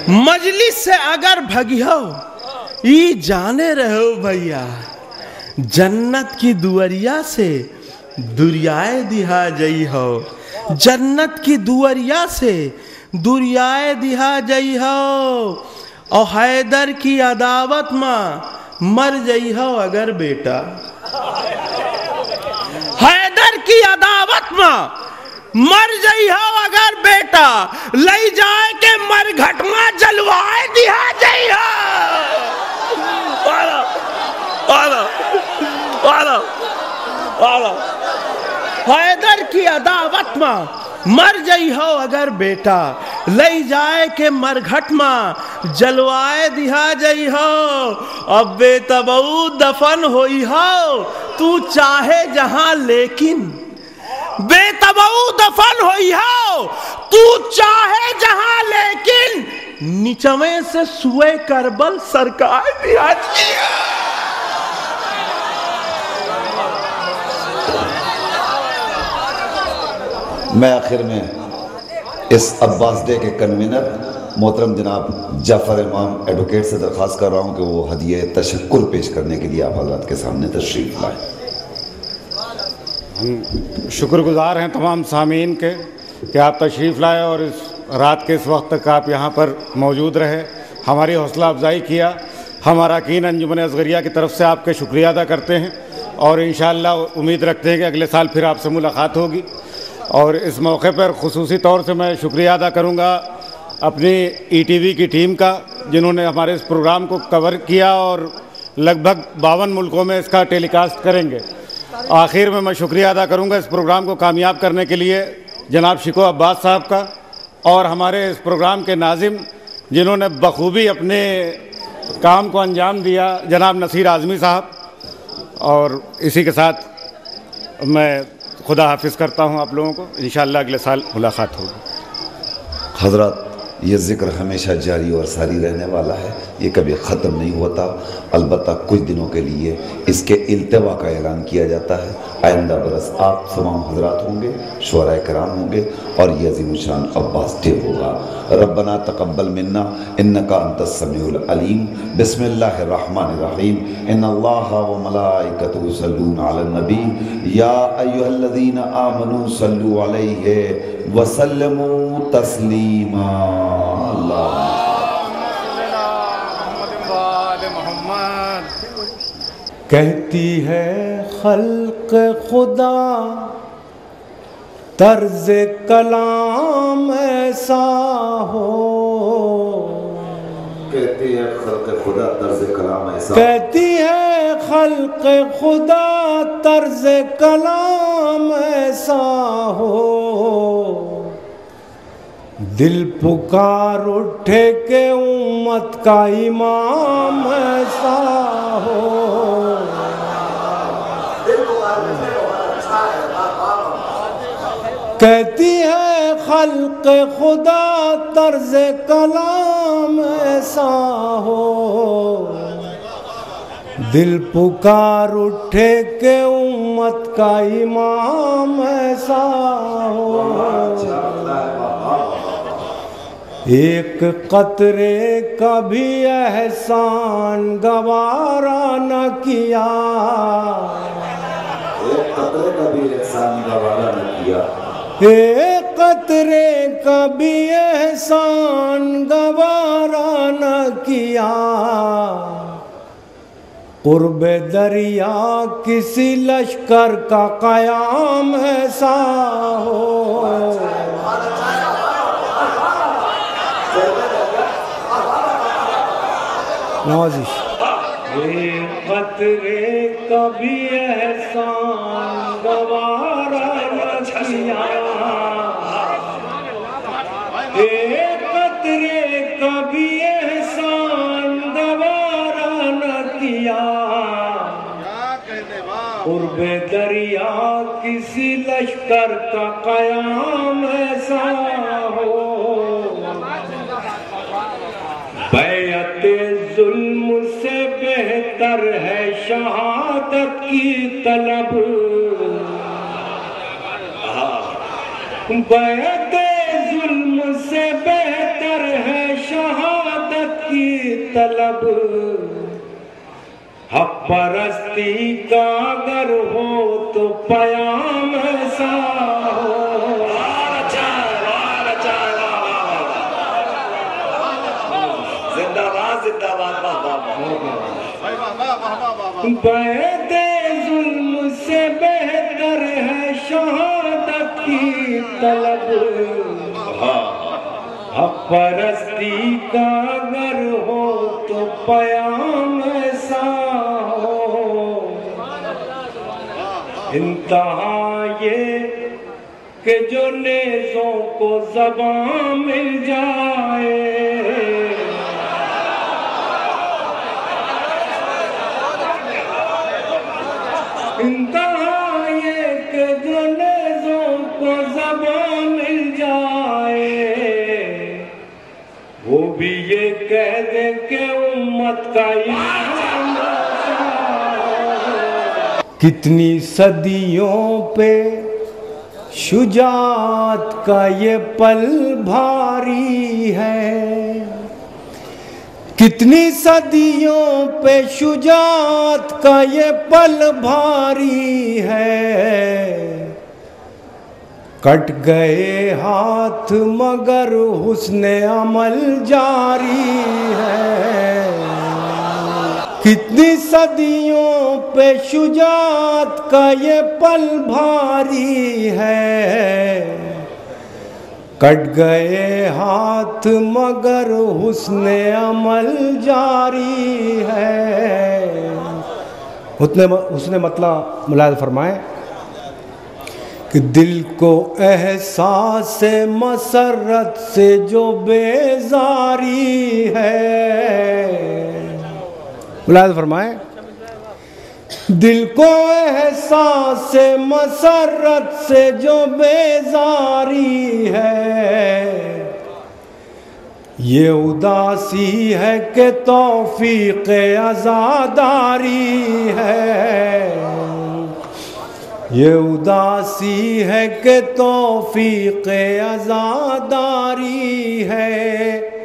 मजलिस से अगर भगी हो, ई जाने रहो भैया, जन्नत की दुआरिया से दुरियाए दिहा जई हो, जन्नत की दुआरिया से दुरियाए दिहा जई हो और हैदर की अदावत में मर जई हो अगर बेटा। हैदर की अदावत में मर जई हो अगर बेटा, लई जाए के मरघट में जलवाए दिहा जई हो। वाला वाला वाला वाला हैदर की अदावत में मर जई हो अगर बेटा, लई जाए के मरघट में जलवाए दिहा जई हो। अब बेतबऊ दफन होई हो तू चाहे जहां, लेकिन बेतबऊ दफन होई हो तू चाहे जहां, लेकिन नीचवे से सुए करबल सरकार दिहा जई हो। मैं आखिर में इस अब्बास डे के कन्वीनर मोहतरम जनाब जाफ़र इमाम एडवोकेट से दरख्वास्त कर रहा हूँ कि वो हदिया तशक्कुर पेश करने के लिए आप हज़रात के सामने तशरीफ़ लाएँ। हम शुक्रगुजार हैं तमाम सामीन के कि आप तशरीफ़ लाए और इस रात के इस वक्त तक आप यहाँ पर मौजूद रहे, हमारी हौसला अफजाई किया। हम अरकान अंजुमन असगरिया की तरफ से आपके शुक्रिया अदा करते हैं और इंशाअल्लाह उम्मीद रखते हैं कि अगले साल फिर आपसे मुलाकात होगी। और इस मौके पर ख़ुसूसी तौर से मैं शुक्रिया अदा करूँगा अपनी ETV की टीम का, जिन्होंने हमारे इस प्रोग्राम को कवर किया और लगभग 52 मुल्कों में इसका टेलीकास्ट करेंगे। आखिर में मैं शुक्रिया अदा करूँगा इस प्रोग्राम को कामयाब करने के लिए जनाब शिको अब्बास साहब का और हमारे इस प्रोग्राम के नाज़िम जिन्होंने बखूबी अपने काम को अंजाम दिया, जनाब नसीर आज़मी साहब। और इसी के साथ मैं खुदा हाफिज़ करता हूँ आप लोगों को। इंशाअल्लाह अगले साल मुलाकात होगी। हज़रात, ये ज़िक्र हमेशा जारी और सारी रहने वाला है, ये कभी ख़त्म नहीं होता। अलबत्ता कुछ दिनों के लिए इसके इल्तिवा का ऐलान किया जाता है। आइंदा बरस आप तमाम हज़रात होंगे, शुअराए किराम होंगे और ये अज़ीमुशान अब्बास डे होगा। रब्बना तक़ब्बल मिन्ना इन्नका अंतस समीउल अलीम। बिस्मिल्लाहिर रहमानिर रहीम। इन्नल्लाहा व मलाइकतहु युसल्लूना अलन नबी या अय्युहल्लज़ीना आमनू सल्लू अलैहि व सल्लिमू तस्लीमा। कहती है खल्क खुदा तर्ज कलाम ऐसा हो, कहती है खल्क खुदा तर्ज कलाम ऐसा, कहती है खल्क खुदा तर्ज कलाम ऐसा हो, दिल पुकार उठे के उम्मत का इमाम ऐसा हो। कहती है खल्क खुदा तर्ज कलाम ऐसा हो, दिल पुकार उठे के उम्मत का इमाम ऐसा हो। एक कतरे का भी एहसान गवारा न किया, एक कतरे का भी एहसान गवारा न किया, एक कतरे का भी एहसान गवारा न किया, कुर्बे दरिया किसी लश्कर का कयाम ऐसा हो। नवाजिश कतरे कभी एहसान गवारा न किया, कतरे कभी एहसान गवारा न किया, कुर्बे दरिया किसी लश्कर का कयाम ऐसा हो। बैअते जुल्म से बेहतर है शहादत की तलब, बैअते जुल्म से बेहतर है शहादत की तलब, हक परस्ती का अगर हो तो पयाम ऐसा हो। बैदे जुल्म से बेहतर है शहादत की तलब। हक परस्ती का अगर हो तो पयाम ऐसा हो, इंतहा ये कि जो नेज़ों को ज़बां मिल जाए। इंतहा ये कि जो नेज़ों को ज़बां मिल जाए, वो भी ये कह दे कि उम्मत का ईमान कितनी सदियों पे शुजात का ये पल भारी है, कितनी सदियों पे शुजात का ये पल भारी है। कट गए हाथ मगर हुस्ने अमल जारी है। कितनी सदियों पे शुजात का ये पल भारी है। कट गए हाथ मगर हुस्ने अमल जारी है। हुस्ने मतलब मुलाहिज़ा फरमाएं कि दिल को एहसास मसरत से जो बेजारी है। मुलाहिज़ा फरमाएं, दिल को एहसास मसरत से जो बेजारी है, ये उदासी है कि तौफीक आज़ादारी है। ये उदासी है कि तौफीक आज़ादारी है।